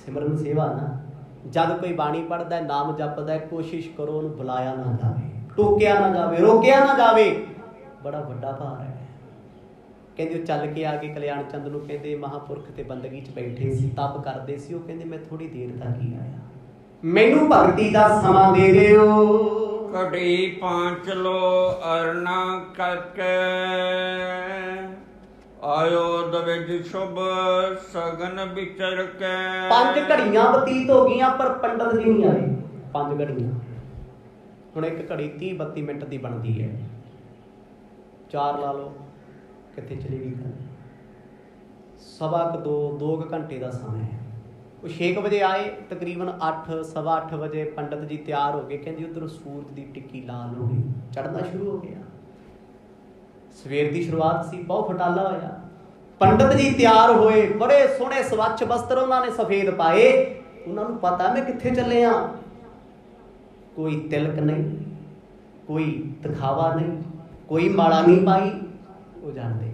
ਸਿਮਰਨ ਸੇਵਾ ਨਾ, ਜਦ ਕੋਈ ਬਾਣੀ ਪੜ੍ਹਦਾ, ਨਾਮ ਜਪਦਾ, ਕੋਸ਼ਿਸ਼ ਕਰੋ ਉਹਨੂੰ ਬੁਲਾਇਆ ਨਾ ਜਾਵੇ, ਟੋਕਿਆ ਨਾ ਜਾਵੇ, ਰੋਕਿਆ ਨਾ ਜਾਵੇ, ਬੜਾ ਵੱਡਾ ਭਾਰ ਹੈ। ਕਹਿੰਦੇ ਉਹ ਚੱਲ ਕੇ ਆ ਕੇ ਕਲਿਆਣ ਚੰਦ ਨੂੰ ਕਹਿੰਦੇ ਮਹਾਂਪੁਰਖ ਤੇ ਬੰਦਗੀ 'ਚ ਬੈਠੇ ਸੀ, ਤਪ ਕਰਦੇ ਸੀ। ਉਹ ਕਹਿੰਦੇ ਮੈਂ ਥੋੜੀ ਦੇਰ ਤੱਕ ਹੀ ਆਇਆ, ਮੈਨੂੰ ਭਗਤੀ ਦਾ ਸਮਾਂ ਦੇ ਦਿਓ। ਕਢੀ ਪਾਂਚ ਲੋ ਅਰਣਾ ਕਰਕੇ, ਆਇਓਦ ਵਿੱਚ ਸ਼ੁਭ ਸਗਨ ਵਿਚਰ ਕੇ। 5 ਘੜੀਆਂ ਬਤੀਤ ਹੋ ਗਈਆਂ, ਪਰ ਪੰਡਤ ਜੀ ਨਹੀਂ ਆਏ। 5 ਘੜੀਆਂ ਹੁਣ ਇੱਕ ਘੜੀ 30-32 ਮਿੰਟ ਦੀ ਬਣਦੀ ਹੈ, 4 ਲਾ ਲਓ, ਕਿੱਥੇ ਚਲੀ ਗਈ? 2 ਘੰਟੇ ਦਾ ਸਮਾਂ ਹੈ। ਉਹ 6 ਵਜੇ ਆਏ, ਤਕਰੀਬਨ 8 ਸਵਾ 8 ਵਜੇ ਪੰਡਤ ਜੀ ਤਿਆਰ ਹੋ ਗਏ। ਕਹਿੰਦੀ ਉੱਧਰੋਂ ਸੂਰਜ ਦੀ ਟਿੱਕੀ ਲਾਲ ਹੋ ਗਈ, ਚੜ੍ਹਨਾ ਸ਼ੁਰੂ ਹੋ ਗਿਆ। ਸਵੇਰ ਦੀ ਸ਼ੁਰੂਆਤ ਸੀ, ਬਹੁਤ ਫਟਾਲਾ ਹੋਇਆ। ਪੰਡਤ ਜੀ ਤਿਆਰ ਹੋਏ, ਬੜੇ ਸੋਹਣੇ ਸਵੱਛ ਵਸਤਰ ਉਹਨਾਂ ਨੇ ਸਫੇਦ ਪਾਏ। ਉਹਨਾਂ ਨੂੰ ਪਤਾ ਮੈਂ ਕਿੱਥੇ ਚੱਲੇ ਆ। ਕੋਈ ਤਿਲਕ ਨਹੀਂ, ਕੋਈ ਦਿਖਾਵਾ ਨਹੀਂ, ਕੋਈ ਮਾਲਾ ਨਹੀਂ ਪਾਈ। ਉਹ ਜਾਣਦੇ ਆ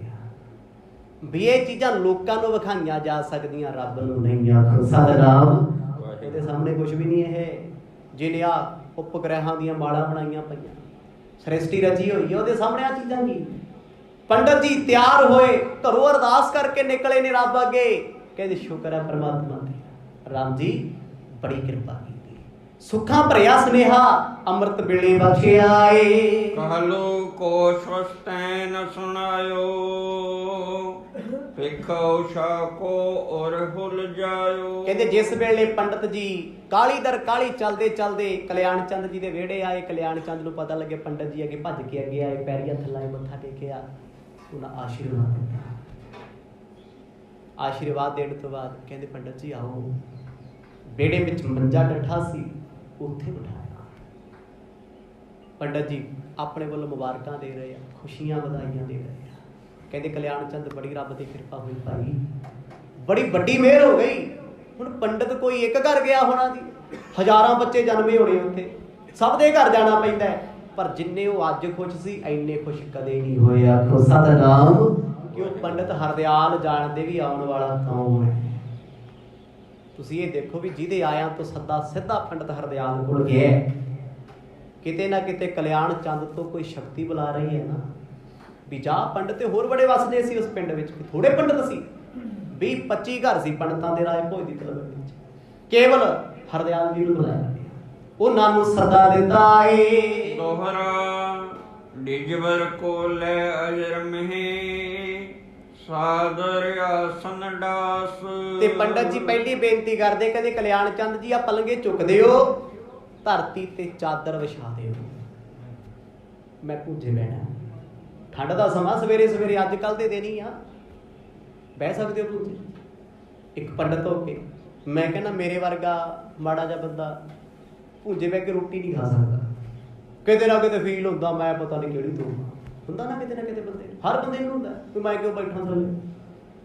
ਵੀ ਇਹ ਚੀਜ਼ਾਂ ਲੋਕਾਂ ਨੂੰ ਵਿਖਾਈਆਂ ਜਾ ਸਕਦੀਆਂ, ਰੱਬ ਨੂੰ ਨਹੀਂ। ਆਖੋ ਸਤਿਨਾਮ। ਇਹਦੇ ਸਾਹਮਣੇ ਕੁਝ ਵੀ ਨਹੀਂ। ਇਹ ਜਿਹਨੇ ਆ ਉਪਗ੍ਰਹਿਾਂ ਦੀਆਂ ਮਾਲਾ ਬਣਾਈਆਂ ਪਈਆਂ, ਸ੍ਰਿਸ਼ਟੀ ਰਚੀ ਹੋਈ ਹੈ, ਉਹਦੇ ਸਾਹਮਣੇ ਆ ਚੀਜ਼ਾਂ ਕੀ। ਪੰਡਤ ਜੀ ਤਿਆਰ ਹੋਏ, ਘਰੋਂ ਅਰਦਾਸ ਕਰਕੇ ਨਿਕਲੇ ਨੇ ਰੱਬ ਅੱਗੇ। ਕਹਿੰਦੇ ਸ਼ੁਕਰ ਹੈ ਪਰਮਾਤਮਾ ਤੇ, ਰਾਮ ਜੀ ਬੜੀ ਕਿਰਪਾ ਕੀਤੀ। ਸੁੱਖਾਂ ਭਰਿਆ ਸੁਨੇਹਾ ਅੰਮ੍ਰਿਤ ਵੇਲੇ ਬਖਸ਼ਿਆਏ। कहलो को स्वस्तै न सुनायो, भिखो शाको और हुल जायो। ਕਹਿੰਦੇ ਜਿਸ ਵੇਲੇ ਪੰਡਤ ਜੀ ਕਾਲੀ ਦਰ ਕਾਲੀ ਚੱਲਦੇ ਚੱਲਦੇ ਕਲਿਆਣ ਚੰਦ ਜੀ ਦੇ ਵਿਹੜੇ ਆਏ, ਕਲਿਆਣ ਚੰਦ ਨੂੰ ਪਤਾ ਲੱਗੇ ਪੰਡਤ ਜੀ ਅੱਗੇ ਭੱਜ ਕੇ ਅੱਗੇ ਆਏ, ਪੈਰੀ ਹੱਥ ਲਾਏ, ਮੱਥਾ ਟੇਕਿਆ, ਉਹਨਾਂ ਆਸ਼ੀਰਵਾਦ ਦਿੱਤਾ। ਆਸ਼ੀਰਵਾਦ ਦੇਣ ਤੋਂ ਬਾਅਦ ਕਹਿੰਦੇ ਪੰਡਤ ਜੀ ਆਓ। ਵਿਹੜੇ ਵਿੱਚ ਮੰਜਾ ਡੱਠਾ ਸੀ, ਉੱਥੇ ਬਿਠਾਇਆ। ਪੰਡਤ ਜੀ ਆਪਣੇ ਵੱਲੋਂ ਮੁਬਾਰਕਾਂ ਦੇ ਰਹੇ ਆ, ਖੁਸ਼ੀਆਂ ਵਧਾਈਆਂ ਦੇ ਰਹੇ ਆ। ਕਹਿੰਦੇ ਕਲਿਆਣ ਚੰਦ ਬੜੀ ਰੱਬ ਦੀ ਕਿਰਪਾ ਹੋਈ ਭਾਈ, ਬੜੀ ਵੱਡੀ ਮਿਹਰ ਹੋ ਗਈ। ਹੁਣ ਪੰਡਤ ਕੋਈ ਇੱਕ ਘਰ ਗਿਆ ਹੋਣਾ ਜੀ, ਹਜ਼ਾਰਾਂ ਬੱਚੇ ਜਨਮੇ ਹੋਣੇ ਉੱਥੇ, ਸਭ ਦੇ ਘਰ ਜਾਣਾ ਪੈਂਦਾ ਹੈ। ਪਰ ਜਿੰਨੇ ਉਹ ਅੱਜ ਖੁਸ਼ ਸੀ, ਇੰਨੇ ਖੁਸ਼ ਕਦੇ ਨਹੀਂ ਹੋਏ। ਆਖੋ ਸਤਿਨਾਮ। ਕਿ ਉਹ ਪੰਡਤ ਹਰਦਿਆਲ ਜਾਣਦੇ ਵੀ ਆਉਣ ਵਾਲਾ ਕੌਣ ਹੈ। ਤੁਸੀਂ ਇਹ ਦੇਖੋ ਵੀ ਜਿਹਦੇ ਆਇਆਂ ਤੋਂ ਸੱਦਾ ਸਿੱਧਾ ਪੰਡਤ ਹਰਦਿਆਲ ਕੋਲ ਗਿਆ, ਕਿਤੇ ਨਾ ਕਿਤੇ ਕਲਿਆਣ ਚੰਦ ਤੋਂ ਕੋਈ ਸ਼ਕਤੀ ਬੁਲਾ ਰਹੀ ਹੈ ਨਾ ਵੀ ਜਾ। ਪੰਡਤ ਤੇ ਹੋਰ ਬੜੇ ਵਸਦੇ ਸੀ ਉਸ ਪਿੰਡ ਵਿੱਚ, ਥੋੜੇ ਪੰਡਤ ਸੀ, 20-25 ਘਰ ਸੀ ਪੰਡਤਾਂ ਦੇ ਰਾਏ ਭੋਜ ਦੀ ਤਲਵ ਵਿੱਚ। ਕੇਵਲ ਹਰਦਿਆਲ ਜੀ ਨੂੰ ਬੁਲਾਇਆ, ਉਹਨਾਂ ਨੂੰ ਸੱਦਾ ਦਿੱਤਾ ਏ। दोहरा डिजवर को ले अजर में सादर आसन डास। ਤੇ ਪੰਡਤ ਜੀ ਪਹਿਲੀ ਬੇਨਤੀ ਕਰਦੇ, ਕਹਿੰਦੇ ਕਲਿਆਣ ਚੰਦ ਜੀ ਆ ਪਲੰਗੇ ਚੁੱਕ ਦਿਓ, ਧਰਤੀ ਤੇ ਚਾਦਰ ਵਿਛਾ ਦਿਓ, ਮੈਂ ਭੁੱਜੇ ਬਹਿਣਾ। ਠੰਡ ਦਾ ਸਮਾਂ, ਸਵੇਰੇ ਸਵੇਰੇ ਅੱਜ ਕੱਲ ਦੇ ਦਿਨ ਹੀ ਆ, ਬਹਿ ਸਕਦੇ ਹੋ ਭੁੱਜੇ। ਇੱਕ ਪੰਡਤ ਹੋ ਕੇ ਮੈਂ ਕਹਿੰਦਾ ਮੇਰੇ ਵਰਗਾ ਮਾੜਾ ਜਿਹਾ ਬੰਦਾ ਭੁੱਜੇ ਬਹਿ ਕੇ ਰੋਟੀ ਨਹੀਂ ਖਾ ਸਕਦਾ। ਕਿਤੇ ਨਾ ਕਿਤੇ ਫੀਲ ਹੁੰਦਾ ਮੈਂ ਪਤਾ ਨਹੀਂ ਕਿਹੜੀ ਤੋਂ ਹੁੰਦਾ ਨਾ ਕਿਤੇ ਬੰਦੇ ਨੂੰ, ਹਰ ਬੰਦੇ ਨੂੰ ਹੁੰਦਾ ਵੀ ਮੈਂ ਕਿਉਂ ਬੈਠਾ ਥੱਲੇ।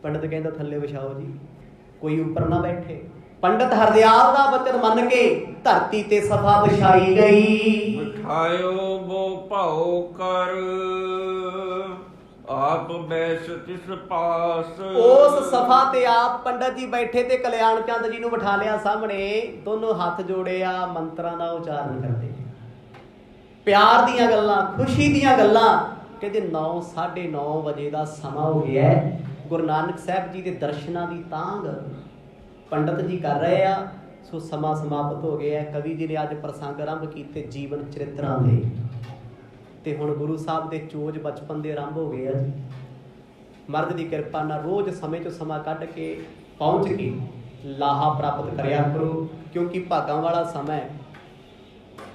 ਪੰਡਤ ਕਹਿੰਦਾ ਥੱਲੇ ਵਿਛਾਓ ਜੀ, ਕੋਈ ਉੱਪਰ ਨਾ ਬੈਠੇ। ਪੰਡਤ ਹਰਦਿਆਲ ਦਾ ਬਚਨ ਮੰਨ ਕੇ ਧਰਤੀ ਤੇ ਸਫਾ ਵਿਛਾਈ ਗਈ। ਬਿਠਾਇਓ ਬੋ ਭਾਉ ਕਰ ਆਪ ਬੈਸ ਤਿਸ ਪਾਸ। ਉਸ ਸਫਾ ਤੇ ਆਪ ਪੰਡਤ ਜੀ ਬੈਠੇ ਤੇ ਕਲਿਆਣ ਚੰਦ ਜੀ ਨੂੰ ਬਿਠਾ ਲਿਆ ਸਾਹਮਣੇ, ਦੋਨੋਂ ਹੱਥ ਜੋੜੇ ਆ, ਮੰਤਰਾਂ ਦਾ ਉਚਾਰਨ ਕਰਦੇ, ਪਿਆਰ ਦੀਆਂ ਗੱਲਾਂ, ਖੁਸ਼ੀ ਦੀਆਂ ਗੱਲਾਂ। ਕਹਿੰਦੇ 9-9:30 ਵਜੇ ਦਾ ਸਮਾਂ ਹੋ ਗਿਆ। ਗੁਰੂ ਨਾਨਕ ਸਾਹਿਬ ਜੀ ਦੇ ਦਰਸ਼ਨਾਂ ਦੀ ਤਾਂਘ ਪੰਡਤ ਜੀ ਕਰ ਰਹੇ ਆ। ਸੋ ਸਮਾਂ ਸਮਾਪਤ ਹੋ ਗਿਆ। ਕਵੀ ਜੀ ਨੇ ਅੱਜ ਪ੍ਰਸੰਗ ਆਰੰਭ ਕੀਤੇ ਜੀਵਨ ਚਰਿੱਤਰਾਂ ਦੇ, ਤੇ ਹੁਣ ਗੁਰੂ ਸਾਹਿਬ ਦੇ ਚੋਜ ਬਚਪਨ ਦੇ ਆਰੰਭ ਹੋ ਗਏ ਆ ਜੀ। ਮਰਦ ਦੀ ਕਿਰਪਾ ਨਾਲ ਰੋਜ਼ ਸਮੇਂ ਚੋਂ ਸਮਾਂ ਕੱਢ ਕੇ ਪਹੁੰਚ ਕੇ ਲਾਹਾ ਪ੍ਰਾਪਤ ਕਰਿਆ ਕਰੋ, ਕਿਉਂਕਿ ਭਾਗਾਂ ਵਾਲਾ ਸਮਾਂ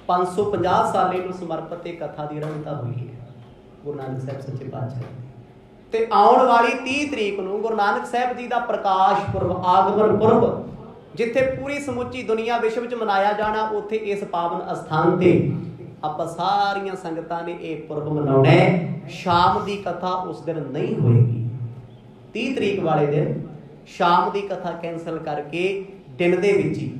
550 ਸਾਲੇ ਨੂੰ ਸਮਰਪਿਤ ਇਹ ਕਥਾ ਦੀ ਰਚਨਾ ਹੋਈ ਹੈ ਗੁਰੂ ਨਾਨਕ ਸਾਹਿਬ ਸੱਚੇ ਪਾਤਸ਼ਾਹ। ਤੇ ਆਉਣ ਵਾਲੀ 30 ਤਰੀਕ ਨੂੰ ਗੁਰੂ ਨਾਨਕ ਸਾਹਿਬ ਜੀ ਦਾ ਪ੍ਰਕਾਸ਼ ਪੁਰਬ, ਆਗਮਨ ਪੁਰਬ, ਜਿੱਥੇ ਪੂਰੀ ਸਮੁੱਚੀ ਦੁਨੀਆ ਵਿਸ਼ਵ 'ਚ ਮਨਾਇਆ ਜਾਣਾ, ਉੱਥੇ ਇਸ ਪਾਵਨ ਅਸਥਾਨ ਤੇ ਆਪਾਂ ਸਾਰੀਆਂ ਸੰਗਤਾਂ ਨੇ ਇਹ ਪੁਰਬ ਮਨਾਉਣਾ ਹੈ। ਸ਼ਾਮ ਦੀ ਕਥਾ ਉਸ ਦਿਨ ਨਹੀਂ ਹੋਏਗੀ। 30 ਤਰੀਕ ਵਾਲੇ ਦਿਨ ਸ਼ਾਮ ਦੀ ਕਥਾ ਕੈਂਸਲ ਕਰਕੇ ਦਿਨ ਦੇ ਵਿੱਚ ਹੀ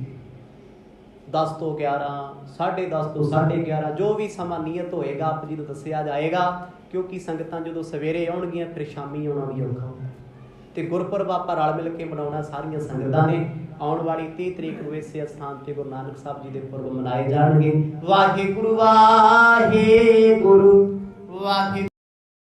10 ਤੋਂ 11, 10:30 ਤੋਂ 11:30 ਜੋ ਵੀ ਸਮਾਂ ਨਿਯਤ ਹੋਏਗਾ ਆਪ ਜੀ ਨੂੰ ਦੱਸਿਆ ਜਾਏਗਾ। ਕਿਉਂਕਿ ਸੰਗਤਾਂ ਜਦੋਂ ਸਵੇਰੇ ਆਉਣਗੀਆਂ ਫਿਰ ਸ਼ਾਮੀ ਆਉਣਾ ਵੀ ਔਖਾ ਹੁੰਦਾ, ਤੇ ਗੁਰਪੁਰਬ ਆਪਾਂ ਰਲ ਮਿਲ ਕੇ ਮਨਾਉਣਾ ਸਾਰੀਆਂ ਸੰਗਤਾਂ ਨੇ। ਆਉਣ ਵਾਲੀ 30 ਤਰੀਕ ਨੂੰ ਇਸੇ ਅਸਥਾਨ ਤੇ ਗੁਰੂ ਨਾਨਕ ਸਾਹਿਬ ਜੀ ਦੇ ਪੁਰਬ ਮਨਾਏ ਜਾਣਗੇ। ਵਾਹਿਗੁਰੂ ਵਾਹਿਗੁਰੂ ਵਾਹਿਗੁਰੂ।